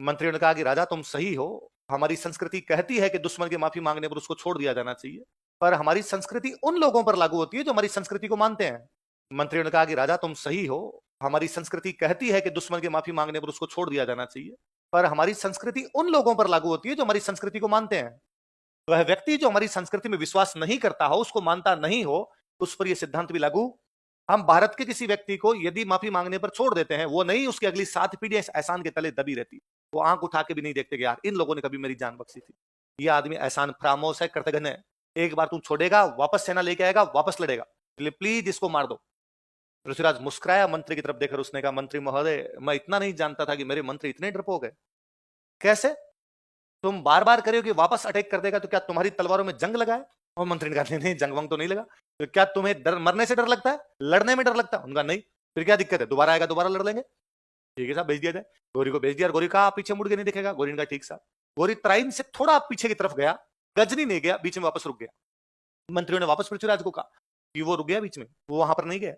मंत्रियों ने कहा कि राजा तुम सही हो, हमारी संस्कृति कहती है कि दुश्मन की माफी मांगने पर उसको छोड़ दिया जाना चाहिए, पर हमारी संस्कृति उन लोगों पर लागू होती है जो हमारी संस्कृति को मानते हैं। मंत्रियों ने कहा कि राजा तुम सही हो, हमारी संस्कृति कहती है कि दुश्मन की माफी मांगने पर उसको छोड़ दिया जाना चाहिए, पर हमारी संस्कृति उन लोगों पर लागू होती है जो हमारी संस्कृति को मानते हैं। वह व्यक्ति जो हमारी संस्कृति में विश्वास नहीं करता हो, उसको मानता नहीं हो, उस पर यह सिद्धांत भी लागू। हम भारत के किसी व्यक्ति को यदि माफी मांगने पर छोड़ देते हैं, वो नहीं, उसकी अगली 7 पीढ़ियां इस एहसान के तले दबी रहती, वो आंख उठा के भी नहीं देखते कि यार इन लोगों ने कभी मेरी जान बख्शी थी। ये आदमी एहसान फरामोश है, कर्तव्य है, एक बार तू छोड़ेगा वापस सेना लेके आएगा, वापस लड़ेगा, प्लीज इसको मार दो। पृथ्वीराज मुस्कुराया मंत्री की तरफ देखकर, उसने कहा मंत्री महोदय, मैं इतना नहीं जानता था कि मेरे मंत्री इतने डरपोक है। कैसे? तुम बार बार करो कि वापस अटैक कर देगा, तो क्या तुम्हारी तलवारों में जंग लगा है? और मंत्री ने कहा नहीं, जंग वंग तो नहीं लगा। तो क्या तुम्हें डर, मरने से डर लगता है, लड़ने में डर लगता है? उनका नहीं। फिर क्या दिक्कत है, दोबारा आएगा दोबारा लड़ लेंगे। ठीक है साहब, भेज दिया जाए। गोरी को भेज दिया, और गोरी कहा पीछे मुड़ के नहीं दिखेगा। गोरी ने कहा ठीक साहब। गोरी तराइन से थोड़ा पीछे की तरफ गया, गजनी नहीं गया, बीच में वापस रुक गया। मंत्रियों ने वापस पृथ्वीराज को कहा कि वो रुक गया बीच में, वो वहां पर नहीं गया।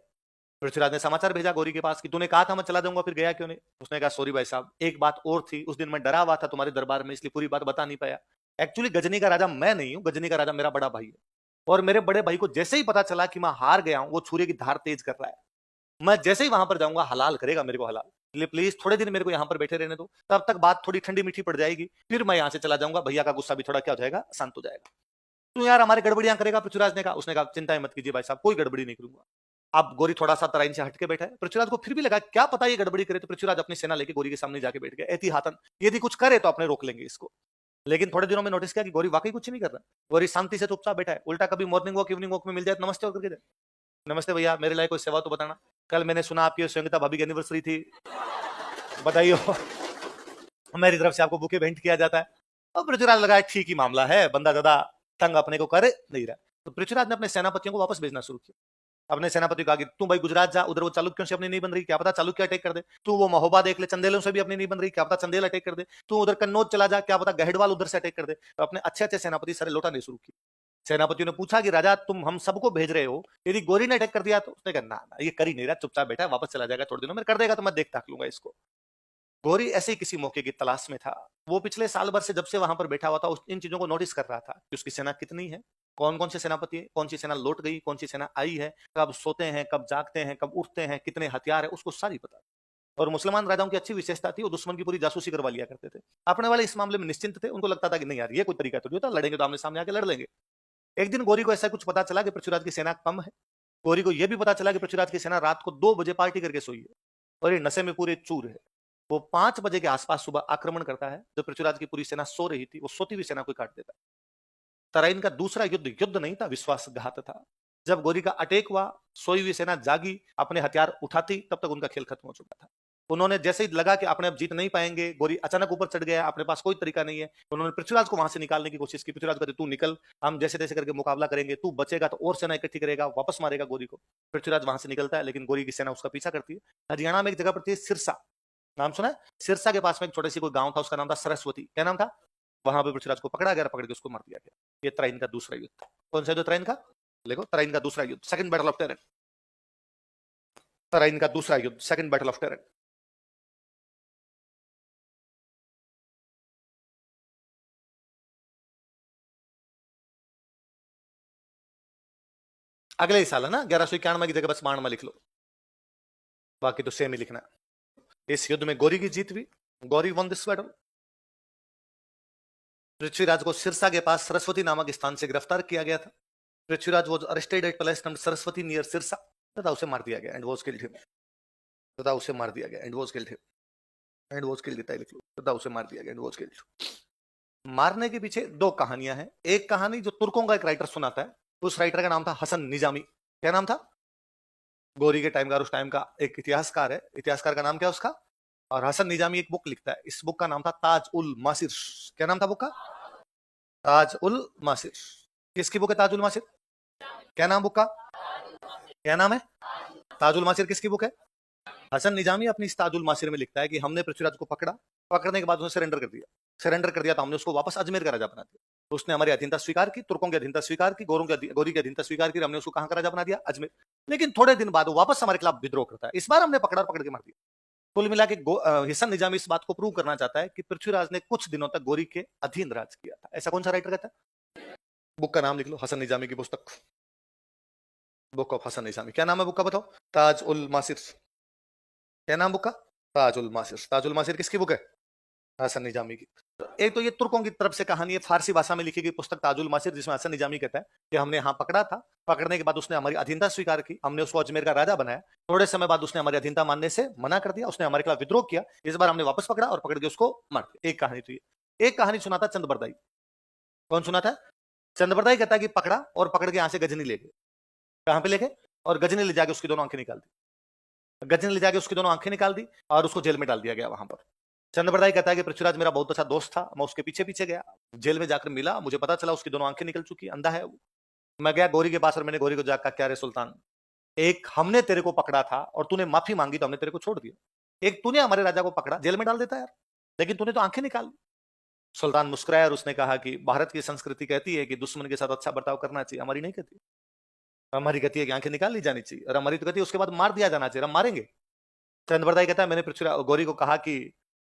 पृथ्वीराज ने समाचार भेजा गोरी के पास कि तूने कहा था मैं चला जाऊंगा, फिर गया क्यों नहीं? उसने कहा सॉरी भाई साहब, एक बात और थी, उस दिन मैं डरा हुआ था तुम्हारे दरबार में, इसलिए पूरी बात बता नहीं पाया। एक्चुअली गजनी का राजा मैं नहीं हूं, गजनी का राजा मेरा बड़ा भाई है, और मेरे बड़े भाई को जैसे ही पता चला कि मैं हार गया हूं, वो छुरे की धार तेज कर रहा है। मैं जैसे ही वहां पर जाऊंगा हलाल करेगा मेरे को हलाल, इसलिए प्लीज थोड़े दिन मेरे को यहाँ पर बैठे रहने दो, तब तक बात थोड़ी ठंडी मीठी पड़ जाएगी, फिर मैं यहाँ से चला जाऊंगा, भैया का गुस्सा भी थोड़ा क्या हो जाएगा, शांत हो जाएगा। तू यार हमारे गड़बड़ियां करेगा? पृथ्वीराज ने कहा। उसने कहा चिंता मत कीजिए भाई साहब, कोई गड़बड़ी नहीं करूंगा। अब गोरी थोड़ा सा तराइन से हटके बैठा है। पृथ्वीराज को फिर भी लगा क्या पता ये गड़बड़ी करे, तो पृथ्वीराज अपनी सेना लेके गोरी के सामने जाके बैठ गया एहतियातन, यदि कुछ करे तो अपने रोक लेंगे इसको। लेकिन थोड़े दिनों में नोटिस किया कि गोरी वाकई कुछ नहीं कर रहा। गोरी शांति से चुपचाप बैठा है, उल्टा कभी मॉर्निंग वॉक इवनिंग वॉक में मिल जाए नमस्ते और करके जाए, नमस्ते भैया मेरे लिए कोई सेवा तो बताना, कल मैंने सुना आपकी संगीता भाभी की एनिवर्सरी थी, बताइए मेरी तरफ से आपको बुके भेंट किया जाता है। और पृथ्वीराज लगा ठीक ही मामला है, बंदा ज्यादा तंग अपने को करे नहीं रहा। तो पृथ्वीराज ने अपने सेनापतियों को वापस भेजना शुरू किया। अपने सेनापति को कहा कि तू भाई गुजरात जा, उधर वो चालुक्यों से अपनी नहीं बन रही, क्या पता चालुक्य अटैक कर दे। तू वो महोबा देख ले, चंदेलों से भी अपनी नहीं बन रही, क्या पता चंदेल अटैक कर दे। तू उधर कन्नौज चला जा, क्या पता गहडवाल उधर से अटैक कर दे। तो अपने अच्छे अच्छे सेनापति सारे लौटाने शुरू किए। सेनापतियों ने पूछा कि राजा तुम हम सबको भेज रहे हो, यदि गोरी ने अटैक कर दिया तो? उसने कहा ना ये कर ही नहीं रहा, चुपचाप बैठा है, वापस चला जाएगा थोड़े दिनों में, कर देगा तो मैं देख ताक लूंगा इसको। गोरी ऐसे ही किसी मौके की तलाश में था। वो पिछले साल भर से जब से वहां पर बैठा हुआ था, इन चीजों को नोटिस कर रहा था कि उसकी सेना कितनी है, कौन कौन से सेनापति है, कौन सी सेना लौट गई, कौन सी सेना आई है, कब सोते हैं, कब जागते हैं, कब उठते हैं, कितने हथियार है, उसको सारी पता। और मुसलमान राजाओं की अच्छी विशेषता थी, वो दुश्मन की पूरी जासूसी करवा लिया करते थे। अपने वाले इस मामले में निश्चिंत थे, उनको लगता था कि नहीं यार ये कोई तरीका तो नहीं होता, लड़ेंगे तो आमने सामने आके लड़ लेंगे। एक दिन गोरी को ऐसा कुछ पता चला कि पृथ्वीराज की सेना कम है। गोरी को यह भी पता चला कि पृथ्वीराज की सेना रात को 2 बजे पार्टी करके सोई है, और ये नशे में पूरे चूर है। वो 5 बजे के आसपास सुबह आक्रमण करता है, जब पृथ्वीराज की पूरी सेना सो रही थी, वो सोती हुई सेना को काट देता है। तराइन का दूसरा युद्ध युद्ध नहीं था, विश्वासघात था। जब गोरी का अटैक हुआ, सोई हुई सेना जागी, अपने हथियार उठाती, तब तक उनका खेल खत्म हो चुका था। उन्होंने जैसे ही लगा कि अपने अब जीत नहीं पाएंगे, गोरी अचानक ऊपर चढ़ गया, अपने पास कोई तरीका नहीं है, उन्होंने पृथ्वीराज को वहां से निकालने की कोशिश की। पृथ्वीराज कहते तू निकल, हम जैसे तैसे करके मुकाबला करेंगे, तू बचेगा तो और सेना इकट्ठी करेगा, वापस मारेगा गोरी को। पृथ्वीराज वहां से निकलता है, लेकिन गोरी की सेना उसका पीछा करती है। हरियाणा में एक जगह पड़ती है सिरसा, नाम सुना है? सिरसा के पास में एक छोटे सी कोई गांव था, उसका नाम था सरस्वती। क्या नाम था? वहां पे पृथ्वीराज को पकड़ा गया, पकड़ के उसको मार दिया गया। ये तराइन का दूसरा युद्ध था। कौन सा युद्ध? तराइन का। देखो तराइन का दूसरा युद्ध, second battle of terrain. Tarain का दूसरा युद्ध, सेकंड बैटल ऑफ टेरन। अगले ही साल है ना, 1191 की जगह बस 92 लिख लो, बाकी तो सेम ही लिखना है। इस युद्ध में गोरी की जीत हुई, गोरी वन दिस बैटल। पृथ्वीराज को सिरसा के पास सरस्वती नामक स्थान से गिरफ्तार किया गया था। Prithviraj was arrested at place नाम सरस्वती नियर सिरसा, तथा उसे मार दिया गया एंड वाज किल्ड हिम। तथा उसे मार दिया गया and was killed him, and was killed, लिख लो, तथा उसे मार दिया गया एंड वाज किल्ड। मारने के पीछे 2 कहानियां हैं। एक कहानी जो तुर्कों का एक राइटर सुनाता है, उस राइटर का नाम था हसन निजामी। क्या नाम था? गोरी के टाइम का, उस टाइम का एक इतिहासकार है, इतिहासकार का नाम क्या है उसका? और हसन निजामी एक बुक लिखता है, इस बुक का नाम था ताज उल मासिर। क्या नाम था बुक का? ताज उल मासिर। किसकी बुक है ताज उल मासिर? क्या नाम बुक का? क्या नाम है? ताज उल मासिर किसकी बुक है? हसन निजामी अपनी इस ताज उल मासिर में लिखता है कि हमने पृथ्वीराज को पकड़ा, पकड़ने के बाद उन्हें सरेंडर कर दिया। सरेंडर कर दिया तो हमने उसको वापस अजमेर का राजा बना दिया। तो उसने हमारी अधीनता स्वीकार की, तुर्कों की अधीनता स्वीकार की, गौरी की अधीनता स्वीकार की, हमने उसको कहां का राजा बना दिया, अजमेर। लेकिन थोड़े दिन बाद वो वापस हमारे खिलाफ विद्रोह करता है, इस बार हमने पकड़ के मार दिया। कुल मिला के हिसन निजामी इस बात को प्रूव करना चाहता है कि पृथ्वीराज ने कुछ दिनों तक गौरी के अधीन राज किया था। ऐसा कौन सा राइटर कहता है? बुक का नाम लिख लो, हसन निजामी की पुस्तक, बुक ऑफ हसन निजामी। क्या नाम है बुक का बताओ? ताज उल मासिर। क्या नाम बुक का? ताज उल मासिर। ताज उल मासिर किसकी बुक है? हसन निजामी की। एक तो ये तुर्कों की तरफ से कहानी है, फारसी भाषा में लिखी गई पुस्तक ताजुल मासिर, जिसमें हसन निजामी कहता है कि हमने यहाँ पकड़ा था, पकड़ने के बाद उसने हमारी अधीनता स्वीकार की, हमने उसको अजमेर का राजा बनाया, थोड़े समय बाद उसने हमारी अधीनता मानने से मना कर दिया, उसने हमारे खिलाफ विद्रोह किया, इस बार हमने वापस पकड़ा और पकड़ के उसको मार दिया। एक कहानी तो ये। एक कहानी सुनाता चंद्रबरदाई। कौन सुनाता है? चंद्रबरदाई कहता है कि पकड़ा और पकड़ के यहां से गजनी ले गए। कहां पे लेके? और गजनी ले जाके उसकी दोनों आंखें निकाल दी। गजनी ले जाके उसकी दोनों आंखें निकाल दी और उसको जेल में डाल दिया गया। वहां पर चंद्रबरदाई कहता है कि पृथ्वीराज मेरा बहुत अच्छा दोस्त था, मैं उसके पीछे पीछे गया, जेल में जाकर मिला, मुझे पता चला उसकी दोनों आंखें निकल चुकी, अंधा है वो। मैं गया गौरी के पास और मैंने गौरी को जाकर कहा, क्या रे सुल्तान, एक हमने तेरे को पकड़ा था और तूने माफी मांगी तो हमने तेरे को छोड़ दिया, एक तूने हमारे राजा को पकड़ा जेल में डाल देता यार, लेकिन तूने तो आंखें निकाल। सुल्तान मुस्कुराया और उसने कहा कि भारत की संस्कृति कहती है कि दुश्मन के साथ अच्छा बर्ताव करना चाहिए, हमारी नहीं कहती। हमारी कहती है कि आंखें निकाल ली जानी चाहिए, और हमारी तो कहती है उसके बाद मार दिया जाना चाहिए, हम मारेंगे। चंद्रबरदाई कहता है मैंने पृथ्वीराज गौरी को कहा कि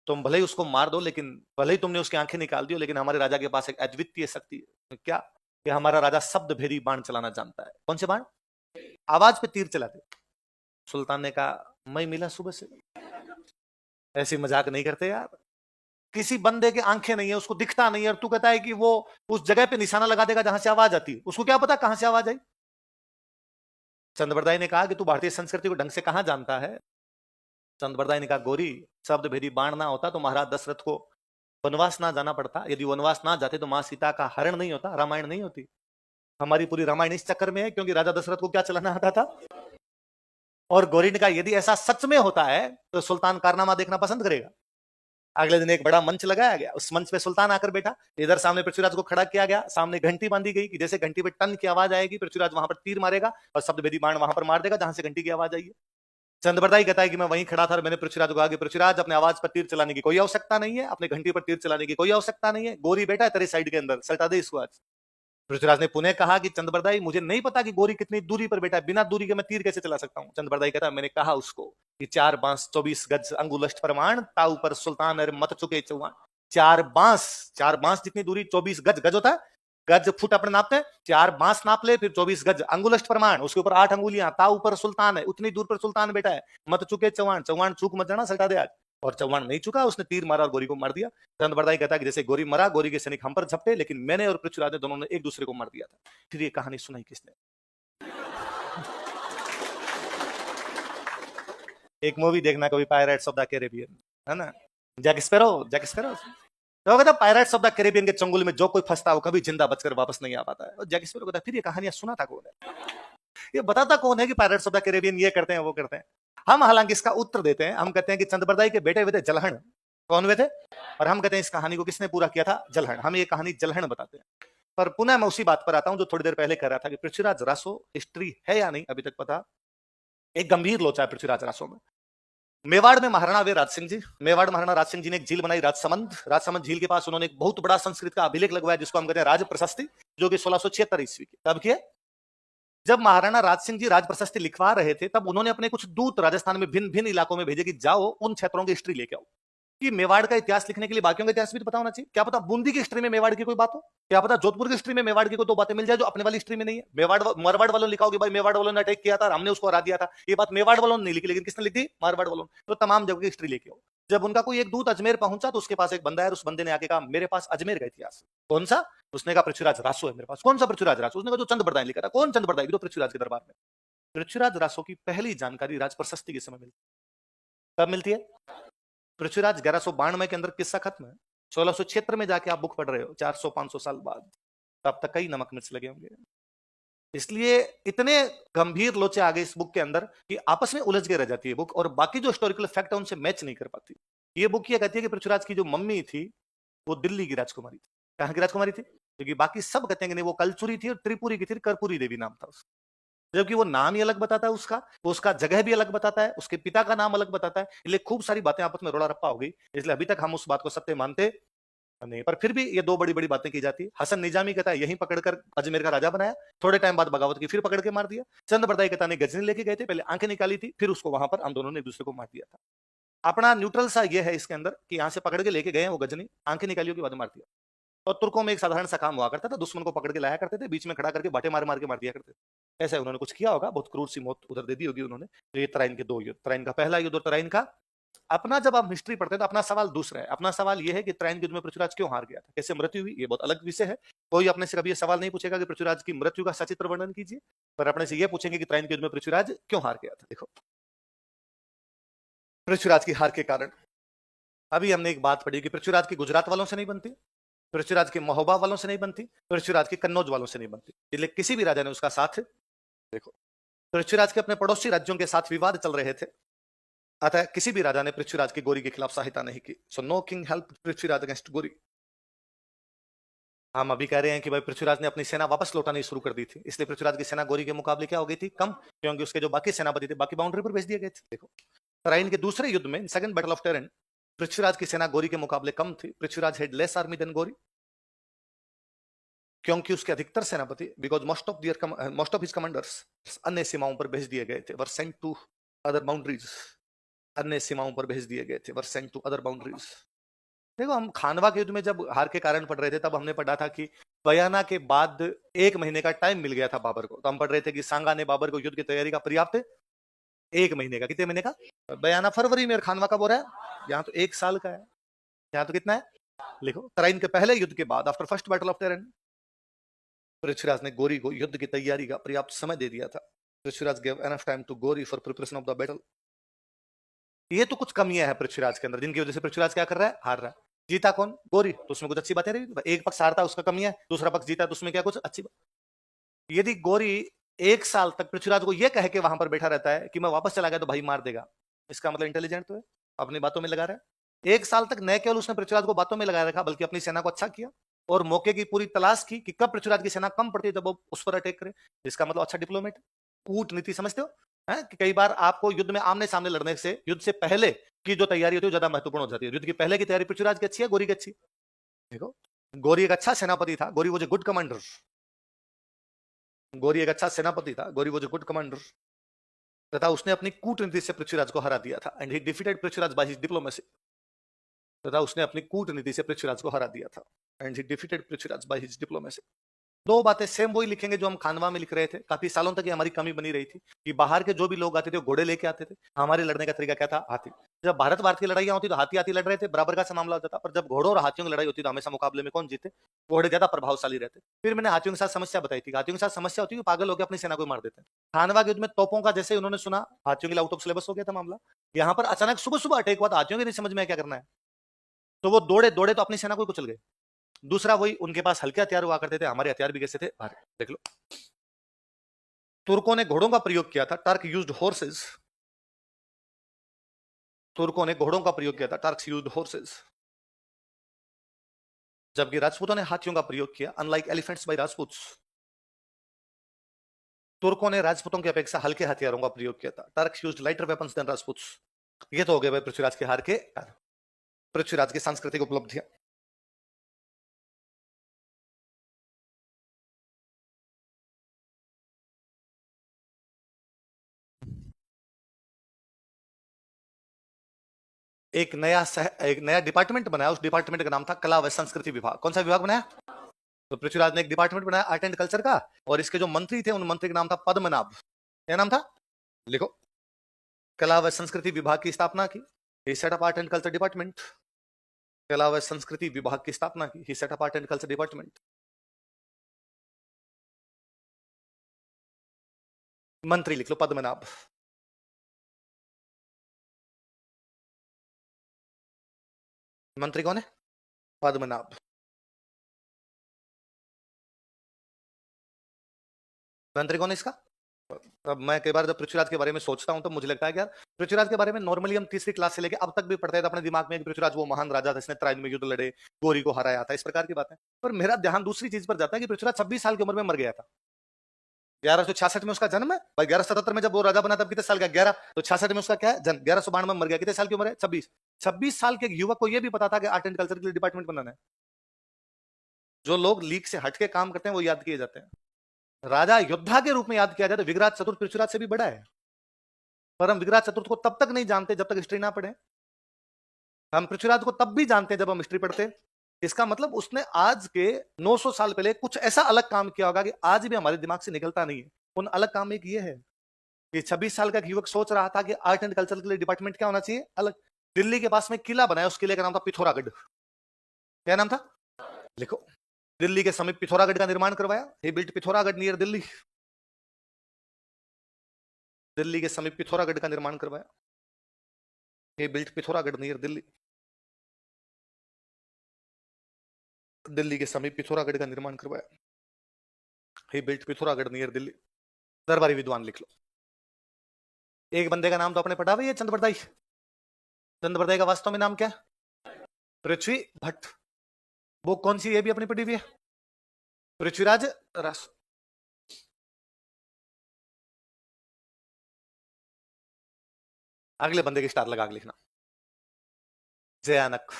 तुम भले ही उसको मार दो, लेकिन भले ही तुमने उसकी आंखें निकाल दी, लेकिन हमारे राजा के पास एक अद्वितीय शक्ति है। क्या? कि हमारा राजा शब्द भेदी बाण चलाना जानता है। कौन से बाण? आवाज पे तीर चलाते। सुल्तान ने कहा मैं मिला सुबह से, ऐसी मजाक नहीं करते यार, किसी बंदे के आंखें नहीं है, उसको दिखता नहीं है, और तू कहता है कि वो उस जगह पे निशाना लगा देगा जहां से आवाज आती है, उसको क्या पता कहां से आवाज आई। चंद्रबरदाई ने कहा कि तू भारतीय संस्कृति को ढंग से कहां जानता है। चंद्रबरदाई ने कहा गौरी, शब्द भेदी बाण ना होता तो महाराज दशरथ को वनवास ना जाना पड़ता, यदि वनवास ना जाते तो मां सीता का हरण नहीं होता, रामायण नहीं होती। हमारी पूरी रामायण इस चक्कर में है क्योंकि राजा दशरथ को क्या चलाना आता था। और गौरी ने कहा यदि ऐसा सच में होता है तो सुल्तान कारनामा देखना पसंद करेगा। अगले दिन एक बड़ा मंच लगाया गया, उस मंच पे सुल्तान आकर बैठा, इधर सामने पृथ्वीराज को खड़ा किया गया, सामने घंटी बांधी गई कि जैसे घंटी पे टन की आवाज आएगी पृथ्वीराज वहां पर तीर मारेगा और शब्द भेदी बाण वहां पर मार देगा जहां से घंटी की आवाज आई है। चंद्रबरदाई कहता है कि मैं वहीं खड़ा था और मैंने पृथ्वीराज को कहा कि पृथ्वीराज अपने आवाज पर तीर चलाने की कोई आवश्यकता नहीं है, अपने घंटी पर तीर चलाने की कोई आवश्यकता नहीं है, गौरी बेटा है तेरे साइड के अंदर, सल्टा दे इसको आज। पृथ्वीराज ने पुनः कहा कि चंद्रबरदाई मुझे नहीं पता कि गौरी कितनी दूरी पर बैठा है, बिना दूरी के मैं तीर कैसे चला सकता हूं। चंद्रबरदाई कहता है मैंने कहा उसको कि 4 बांस 24 गज अंगुलष्ट प्रमाण ताऊ पर सुल्तान अरे मत चुके चौहान। 4 बांस जितनी दूरी 24 गज, गज होता है गज फुट अपने नापते हैं, 4 बांस नाप ले फिर 24 गज अंगुलष्ट प्रमाण, उसके ऊपर 8 अंगुलियां, ताऊ पर सुल्तान है, उतनी दूर पर सुल्तान बैठा है, मत चुके चौहान, चौहान चूक मत जाना, सल्टा दे आज। और चौहान नहीं चुका, उसने तीर मारा और गौरी को मार दिया। चंद्रबरदाई कहता है कि जैसे गौरी मरा, गौरी के सैनिक हम पर झपटे, लेकिन मैंने और पृथ्वीराज ने दोनों ने एक दूसरे को मार दिया था। फिर ये कहानी सुनाई किसने? एक मूवी देखना कभी, पायरेट्स ऑफ द कैरिबियन, है ना, जैक स्पैरो। जैक स्पैरो तो कहता पायरेट्स ऑफ द कैरिबियन के चंगुल में जो कोई फंसता है वो कभी जिंदा बचकर वापस नहीं आ पाता है। और जैक स्पैरो कहता फिर ये कहानियां सुनाता कौन है, ये बताता कौन है कि पायरेट्स ऑफ द कैरिबियन ये करते हैं वो करते हैं। हम हालांकि इसका उत्तर देते हैं, हम कहते हैं कि चंद्रबरदाई के बेटे हुए थे जलहण। कौन हुए थे? और हम कहते हैं इस कहानी को किसने पूरा किया था? जलहण। हम ये कहानी जलहण बताते हैं। पर पुनः मैं उसी बात पर आता हूं जो थोड़ी देर पहले कह रहा था कि पृथ्वीराज रासो हिस्ट्री है या नहीं अभी तक पता। एक गंभीर लोचा है पृथ्वीराज रासो में। मेवाड़ में महाराणा वे राज सिंह जी, मेवाड़ महाराणा राज सिंह जी ने एक झील बनाई राजसमंद। राजसमंद झील के पास उन्होंने एक बहुत बड़ा संस्कृत का अभिलेख लगवाया जिसको हम कहते हैं राज प्रशस्ति, जो कि 1676 ईस्वी की तब की है। जब महाराणा राज सिंह जी राज प्रशस्ति लिखवा रहे थे तब उन्होंने अपने कुछ दूत राजस्थान में भिन्न भिन्न इलाकों में भेजे कि जाओ उन क्षेत्रों की हिस्ट्री लेके आओ। कि मेवाड़ का इतिहास लिखने के लिए बाकियों का इतिहास भी तो पता होना चाहिए। क्या पता बूंदी की हिस्ट्री में मेवाड़ की कोई बात हो, क्या पता जोधपुर की हिस्ट्री में मेवाड़ की कोई 2 बातें मिल जाए जो अपने वाली हिस्ट्री में नहीं है। मेवाड़ मारवाड़ वालों ने लिखा होगा भाई मेवाड़ वालों ने अटैक किया था, हमने उसको हरा दिया था, ये बात मेवाड़ वालों ने नहीं लिखी, लेकिन किसने लिखी? मारवाड़ वालों ने। तो तमाम जगह की हिस्ट्री लेके आओ। जब उनका कोई एक दूत अजमेर पहुंचा तो उसके पास एक बंदा है, उस बंदे ने आके कहा मेरे पास अजमेर का इतिहास। कौन सा? उसने कहा पृथ्वीराज रासो है मेरे पास। कौन सा पृथ्वीराज रासो? उसने कहा जो चंद्रबरदाई लिखा था। कौन चंद्रबरदाई? तो पृथ्वीराज के दरबार में। पृथ्वीराज रासो की पहली जानकारी राज प्रशस्ति के समय मिलती है। कब मिलती है? पृथ्वीराज 1192 के अंदर किस्सा खत्म है, 1676 में जाके आप बुक पढ़ रहे हो, 400-500 साल बाद, तब तक कई नमक मिर्च लगे होंगे। इसलिए इतने गंभीर लोचे आ गए इस बुक के अंदर कि आपस में उलझ के रह जाती है बुक, और बाकी जो हिस्टोरिकल फैक्ट है उनसे मैच नहीं कर पाती। ये बुक ये कहती है कि पृथ्वीराज की जो मम्मी थी वो दिल्ली की राजकुमारी थी। कहां की राजकुमारी थी? क्योंकि बाकी सब कहते हैं कि नहीं वो कलचुरी थी और त्रिपुरी की थी, कर्पूरी देवी नाम था उसका। जबकि वो नाम ही अलग बताता है उसका, वो उसका जगह भी अलग बताता है, उसके पिता का नाम अलग बताता है, इसलिए खूब सारी बातें आपस में रोड़ा रप्पा हो गई। इसलिए अभी तक हम उस बात को सत्य मानते नहीं, पर फिर भी ये दो बड़ी बड़ी बातें की जाती है। हसन निजामी कहता है यहीं पकड़कर अजमेर का राजा बनाया, थोड़े टाइम बाद बगावत की, फिर पकड़ के मार दिया। चंद बरदाई कहता ने गजनी लेके गए थे, पहले आंखें निकाली थी, फिर उसको वहां पर हम दोनों ने एक दूसरे को मार दिया था। अपना न्यूट्रल सा ये है इसके अंदर कि यहां से पकड़ के लेके गए वो गजनी, आंखें निकालियों के बाद मार दिया। और तुर्कों में एक साधारण सा काम हुआ करता था, दुश्मन को पकड़ के लाया करते थे, बीच में खड़ा करके बाटे मार मार के मार दिया करते थे। ऐसा उन्होंने कुछ किया होगा, बहुत क्रूर सी मौत उधर दे दी होगी उन्होंने। तो ये तराइन के दो युद्ध, तराइन का पहला युद्ध और तराइन का अपना, जब आप हिस्ट्री पढ़ते हैं तो अपना सवाल दूसरा है। अपना सवाल यह है कि तराइन युद्ध में पृथ्वीराज क्यों हार गया था, कैसे मृत्यु हुई, ये बहुत अलग विषय है। कोई अपने से कभी ये सवाल नहीं पूछेगा कि पृथ्वीराज की मृत्यु का सचित्र वर्णन कीजिए, पर अपने से यह पूछेंगे कि तराइन युद्ध में पृथ्वीराज क्यों हार गया था। देखो पृथ्वीराज की हार के कारण, अभी हमने एक बात पढ़ी कि पृथ्वीराज की गुजरात वालों से नहीं बनती, पृथ्वीराज के महोबा वालों से नहीं बनती, पृथ्वीराज के कन्नौज वालों से नहीं बनती, इसलिए किसी भी राजा ने उसका साथ। देखो पृथ्वीराज के अपने पड़ोसी राज्यों के साथ विवाद चल रहे थे, अतः किसी भी राजा ने पृथ्वीराज की गोरी के खिलाफ सहायता नहीं की। So no king help Prithviraj against Ghori. हम अभी कह रहे हैं कि भाई पृथ्वीराज ने अपनी सेना वापस लौटानी शुरू कर दी थी, इसलिए पृथ्वीराज की सेना गोरी के मुकाबले क्या हो गई थी, कम, क्योंकि उसके जो बाकी सेनापति थे बाकी बाउंड्री पर भेज दिए गए थे। देखो तराइन के दूसरे युद्ध में, second battle of Tarain, Prithviraj की सेना गोरी के मुकाबले कम थी। Prithviraj had less army than Ghori, क्योंकि उसके अधिकतर सेनापति, because most of his commanders अन्य सीमाओं पर भेज दिए गए थे, were sent to other boundaries, अन्य सीमाओं पर भेज दिए गए थे, were sent to other boundaries. देखो हम खानवा के युद्ध में जब हार के कारण पढ़ रहे थे, तब हमने पढ़ा था कि बयाना के बाद 1 महीने का टाइम मिल गया था बाबर को, तो हम पढ़ रहे थे कि सांगा ने बाबर को युद्ध की तैयारी का पर्याप्त 1 महीने का, कितने महीने का, बयाना फरवरी में, खानवा कब हो रहा है, यहाँ तो 1 साल का है, यहाँ तो कितना है। लिखो तराइन के पहले युद्ध के बाद, after first battle of Tarain, Prithviraj ने गोरी को युद्ध की तैयारी का पर्याप्त समय दे दिया था। Prithviraj gave enough time to Ghori for preparation of the battle. ये तो कुछ कमियां हैं पृथ्वीराज के अंदर, जिनकी वजह से पृथ्वीराज क्या कर रहा है, हार रहा है। जीता कौन, गोरी, तो उसमें कुछ अच्छी बातें रही। एक पक्ष हारता उसका कमियां है, दूसरा पक्ष जीता तो उसमें क्या कुछ अच्छी बात। यदि गोरी 1 साल तक पृथ्वीराज को यह कह के वहां पर बैठा रहता है कि मैं वापस चला गया तो भाई मार देगा, इसका मतलब इंटेलिजेंट तो है, अपनी बातों में लगा रहा है। 1 साल तक न केवल उसने पृथ्वीराज को बातों में लगाया रखा, बल्कि अपनी सेना को अच्छा किया और मौके की पूरी तलाश की कि कब पृथ्वीराज की सेना कम पड़ती है जब वो उस पर अटैक करे। इसका मतलब अच्छा डिप्लोमेट, कूटनीति, समझते हो है कि कई बार आपको युद्ध में आमने सामने लड़ने से युद्ध से पहले की जो तैयारी होती है ज्यादा महत्वपूर्ण हो जाती है। युद्ध की पहले की तैयारी पृथ्वीराज की अच्छी है, गोरी की अच्छी। देखो गोरी एक अच्छा सेनापति था, गोरी वॉज ए गुड कमांडर, गोरी एक अच्छा सेनापति था, गोरी वॉज ए गुड कमांडर, तथा उसने अपनी कूटनीति से पृथ्वीराज को हरा दिया था। And he defeated Prithviraj by his diplomacy, तथा उसने अपनी कूटनीति से पृथ्वीराज को हरा दिया था। And he defeated Prithviraj by his diplomacy. दो बातें सेम वही लिखेंगे जो हम खानवा में लिख रहे थे। काफी सालों तक ये हमारी कमी बनी रही थी कि बाहर के जो भी लोग आते थे वो घोड़े लेके आते थे, हमारे लड़ने का तरीका क्या था, हाथी। जब भारत भारत की लड़ाइयां होती तो हाथी हाथी लड़ रहे थे, बराबर का सा मामला होता था। पर जब घोड़ों और हाथियों की लड़ाई होती तो हमेशा मुकाबले में कौन जीते, घोड़े ज्यादा प्रभावशाली रहते। फिर मैंने हाथियों के साथ समस्या बताई थी, हाथियों के साथ समस्या होती है पागल होकर अपनी सेना को मार देते हैं। खानवा के युद्ध में तोपों का जैसे उन्होंने सुना, हाथियों के लिए आउट ऑफ सिलेबस हो गया था मामला। यहाँ पर अचानक सुबह सुबह अटैक हुआ, हाथियों के नहीं समझ में क्या करना है, तो वो दौड़े दौड़े तो अपनी सेना को कुचल गए। दूसरा वही, उनके पास हल्के हथियार हुआ करते थे, हमारे हथियार भी कैसे थे, भारी। देख लो तुर्कों ने घोड़ों का प्रयोग किया था, टर्क यूज्ड हॉर्सेस, तुर्कों ने घोड़ों का प्रयोग किया था, टर्क्स यूज्ड हॉर्सेस, जबकि राजपूतों ने हाथियों का प्रयोग किया, अनलाइक एलिफेंट्स बाय राजपूत्स। तुर्कों ने राजपूतों की अपेक्षा हल्के हथियारों का प्रयोग किया था, Turks used lighter weapons than Rajputs. ये तो हो गए भाई पृथ्वीराज के हार के कारण, पृथ्वीराज की सांस्कृतिक उपलब्धियां। एक नया डिपार्टमेंट बनाया, उस डिपार्टमेंट का नाम था कला व संस्कृति विभाग। कौन सा विभाग बनाया, तो पृथ्वीराज ने एक डिपार्टमेंट बनाया आर्ट एंड कल्चर का, और इसके जो मंत्री थे उन मंत्री का नाम था पद्मनाभ। क्या नाम था, लिखो, कला व संस्कृति विभाग की स्थापना की, he set up art and culture department. कला व संस्कृति विभाग की स्थापना की, he set up art and culture department. मंत्री लिख लो पद्मनाभ। मंत्री कौन है, पद्मनाभ। मंत्री कौन है इसका। अब मैं कई बार जब पृथ्वीराज के बारे में सोचता हूं तो मुझे लगता है कि यार पृथ्वीराज के बारे में नॉर्मली हम तीसरी क्लास से लेके अब तक भी पढ़ते थे, अपने दिमाग में कि पृथ्वीराज वो महान राजा था, इसने तराइन में युद्ध लड़े, गोरी को हराया था, इस प्रकार की बातें। पर मेरा ध्यान दूसरी चीज पर जाता है कि पृथ्वीराज 26 साल की उम्र में मर गया था। 1166 में उसका जन्म है भाई, 1177 में जब वो राजा बना तब कितने साल का, 11, तो 66 में उसका क्या है जन्म, 1192 में मर गया, कितने साल की उम्र है, 26। 26 साल के युवक को यह भी पता था कि आर्ट एंड कल्चर के लिए डिपार्टमेंट बनाना है। जो लोग लीक से हटके काम करते हैं वो याद किए जाते हैं। राजा योद्धा के रूप में याद किया जाए तो विराट चतुर्थ पृथ्वीराज से भी बड़ा है, पर हम विराट चतुर्थ को तब तक नहीं जानते जब तक हिस्ट्री ना पढ़े। हम पृथ्वीराज को तब भी जानते हैं जब हम हिस्ट्री पढ़ते हैं। इसका मतलब उसने आज के 900 साल पहले कुछ ऐसा अलग काम किया होगा कि आज भी हमारे दिमाग से निकलता नहीं है। उन अलग काम में एक ये है कि 26 साल का युवक सोच रहा था कि आर्ट एंड कल्चर के लिए डिपार्टमेंट क्या होना चाहिए, अलग। दिल्ली के पास में किला बनाया, उस किले का नाम था पिथौरागढ़। क्या नाम था, लिखो। दिल्ली के समीप पिथौरागढ़ का निर्माण करवाया। ही बिल्ट पिथौरागढ़ नियर दिल्ली। दिल्ली के समीप पिथौरागढ़ का निर्माण करवाया। ही बिल्ट पिथौरागढ़ नियर दिल्ली। दिल्ली के समीप पिथौरागढ़ का निर्माण करवाया। ही बिल्ट पिथौरागढ़ नियर दिल्ली। दरबारी विद्वान लिख लो। एक बंदे का नाम तो अपने पढ़ा हुआ है, चंद बरदाई। चंद बरदाई का वास्तव में नाम क्या है, पृथ्वी भट्ट। वो कौन सी, ये भी अपनी पढ़ी हुई है, पृथ्वीराज रास। अगले बंदे की स्टार लगा के लिखना, जयानक।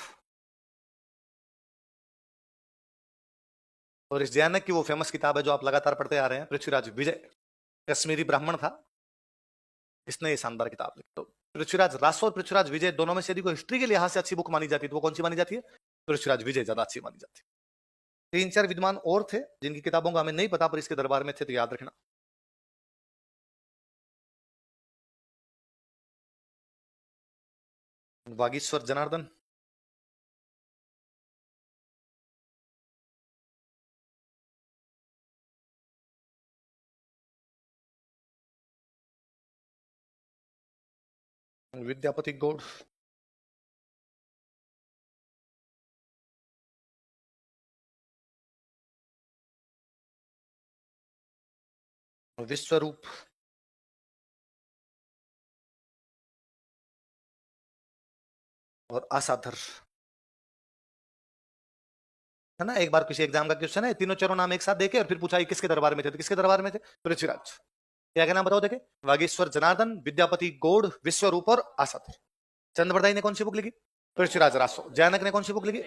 और इस जयानक की वो फेमस किताब है जो आप लगातार पढ़ते आ रहे हैं, पृथ्वीराज विजय। कश्मीरी ब्राह्मण था, इसने ये शानदार किताब लिखी। तो पृथ्वीराज रासो और पृथ्वीराज विजय दोनों में से यदि कोई हिस्ट्री के लिहाज से अच्छी बुक मानी जाती है तो वो कौन सी मानी जाती है, पृथ्वीराज विजय ज्यादा अच्छी मानी जाती है। 3-4 विद्वान और थे जिनकी किताबों का हमें नहीं पता, पर इसके दरबार में थे तो याद रखना। वागीश्वर जनार्दन, विद्यापति गौड़, विश्वरूप, और आसाधर। है ना, एक बार किसी एग्जाम का क्वेश्चन है, तीनों चारों नाम एक साथ देखे और फिर पूछा किसके दरबार में थे, तो किसके दरबार में थे, पृथ्वीराज। क्या क्या नाम बताओ देखे, वागीश्वर जनार्दन, विद्यापति गौड़, विश्वरूप और आसाधर। चंद्रबरदाई ने कौन सी बुक लिखी, पृथ्वीराज रासो। जयानक ने कौन सी बुक लिखी,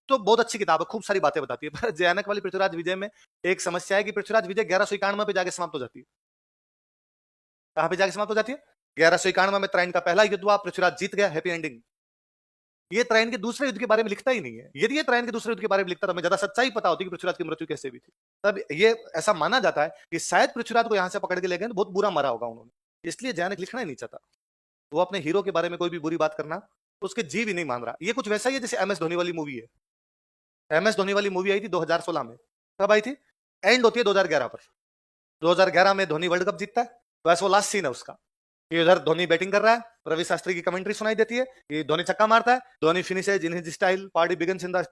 तो बहुत अच्छी किताब है, खूब सारी बातें बताती है। पर जयानक वाली पृथ्वीराज विजय में एक समस्या है कि पृथ्वीराज विजय 1191 पे जाके समाप्त हो जाती है। कहां पे जाके समाप्त हो जाती है, 1191 में त्राइन का पहला युद्ध हुआ, पृथ्वीराज जीत गया, हैप्पी एंडिंग। ये त्राइन के दूसरे युद्ध के बारे में लिखता ही नहीं है। यदि ये त्राइन के दूसरे युद्ध के बारे में लिखता तो हमें ज्यादा सच्चाई पता होती कि पृथ्वीराज की मृत्यु कैसे हुई थी। तब ये ऐसा माना जाता है कि शायद पृथ्वीराज को यहां से पकड़ के ले गए तो बहुत बुरा मरा होगा उन्होंने, इसलिए जयानक लिखना ही नहीं चाहता। वो अपने हीरो के बारे में कोई भी बुरी बात करना तो उसके जीव ही नहीं मान रहा। ये कुछ वैसा ही है जैसे एमएस धोनी वाली मूवी है। एमएस धोनी वाली मूवी आई थी 2016 में, कब आई थी, एंड होती है 2011 पर। 2011 में धोनी वर्ल्ड कप जीतता है, बस वो लास्ट सीन है उसका। ये उधर धोनी बैटिंग कर रहा है, रवि शास्त्री की कमेंट्री सुनाई देती है, ये धोनी छक्का मारता है, Dhoni finishes in his style, party begins in the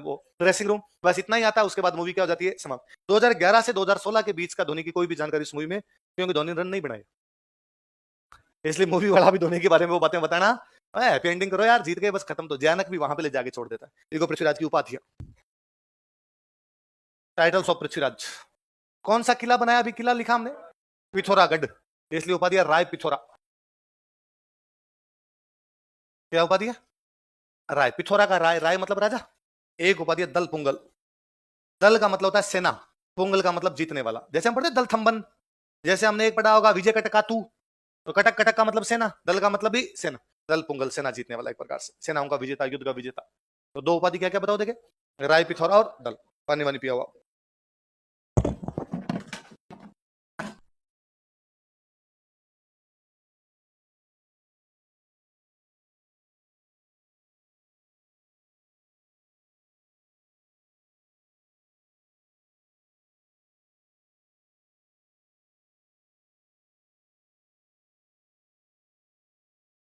वो ड्रेसिंग रूम, बस इतना ही आता है। उसके बाद मूवी क्या हो जाती है, समाप्त। 2011 से 2016 के बीच का धोनी की कोई भी जानकारी इस मूवी में, क्योंकि धोनी रन नहीं बनाए, इसलिए मूवी वाला भी धोनी के बारे में वो बातें बताना, हैप्पी एंडिंग करो यार, जीत गए बस खत्म। तो जयानक भी वहां पे ले जाके छोड़ देता है। देखो पृथ्वीराज की उपाधियां, टाइटल्स ऑफ पृथ्वीराज। कौन सा किला बनाया, अभी किला लिखा हमने, पिथौरागढ़, इसलिए उपाधि राय पिथौरा। क्या उपाधि है, राय। पिथौरा का राय, राय मतलब राजा। एक उपाधि है दल पुंगल। दल का मतलब होता है सेना, पुंगल का मतलब जीतने वाला। जैसे हम पढ़ते दल थंबन, जैसे हमने एक पढ़ा होगा विजय कटकातु, तो कटक कटक का मतलब सेना, दल का मतलब भी सेना। दल पुंगल सेना जीतने वाला, एक प्रकार से सेनाओं का विजेता, युद्ध का विजेता। तो दो उपाधि क्या क्या बताओ देखे, राय पिथौरा और दल। पानी वानी पिया हुआ।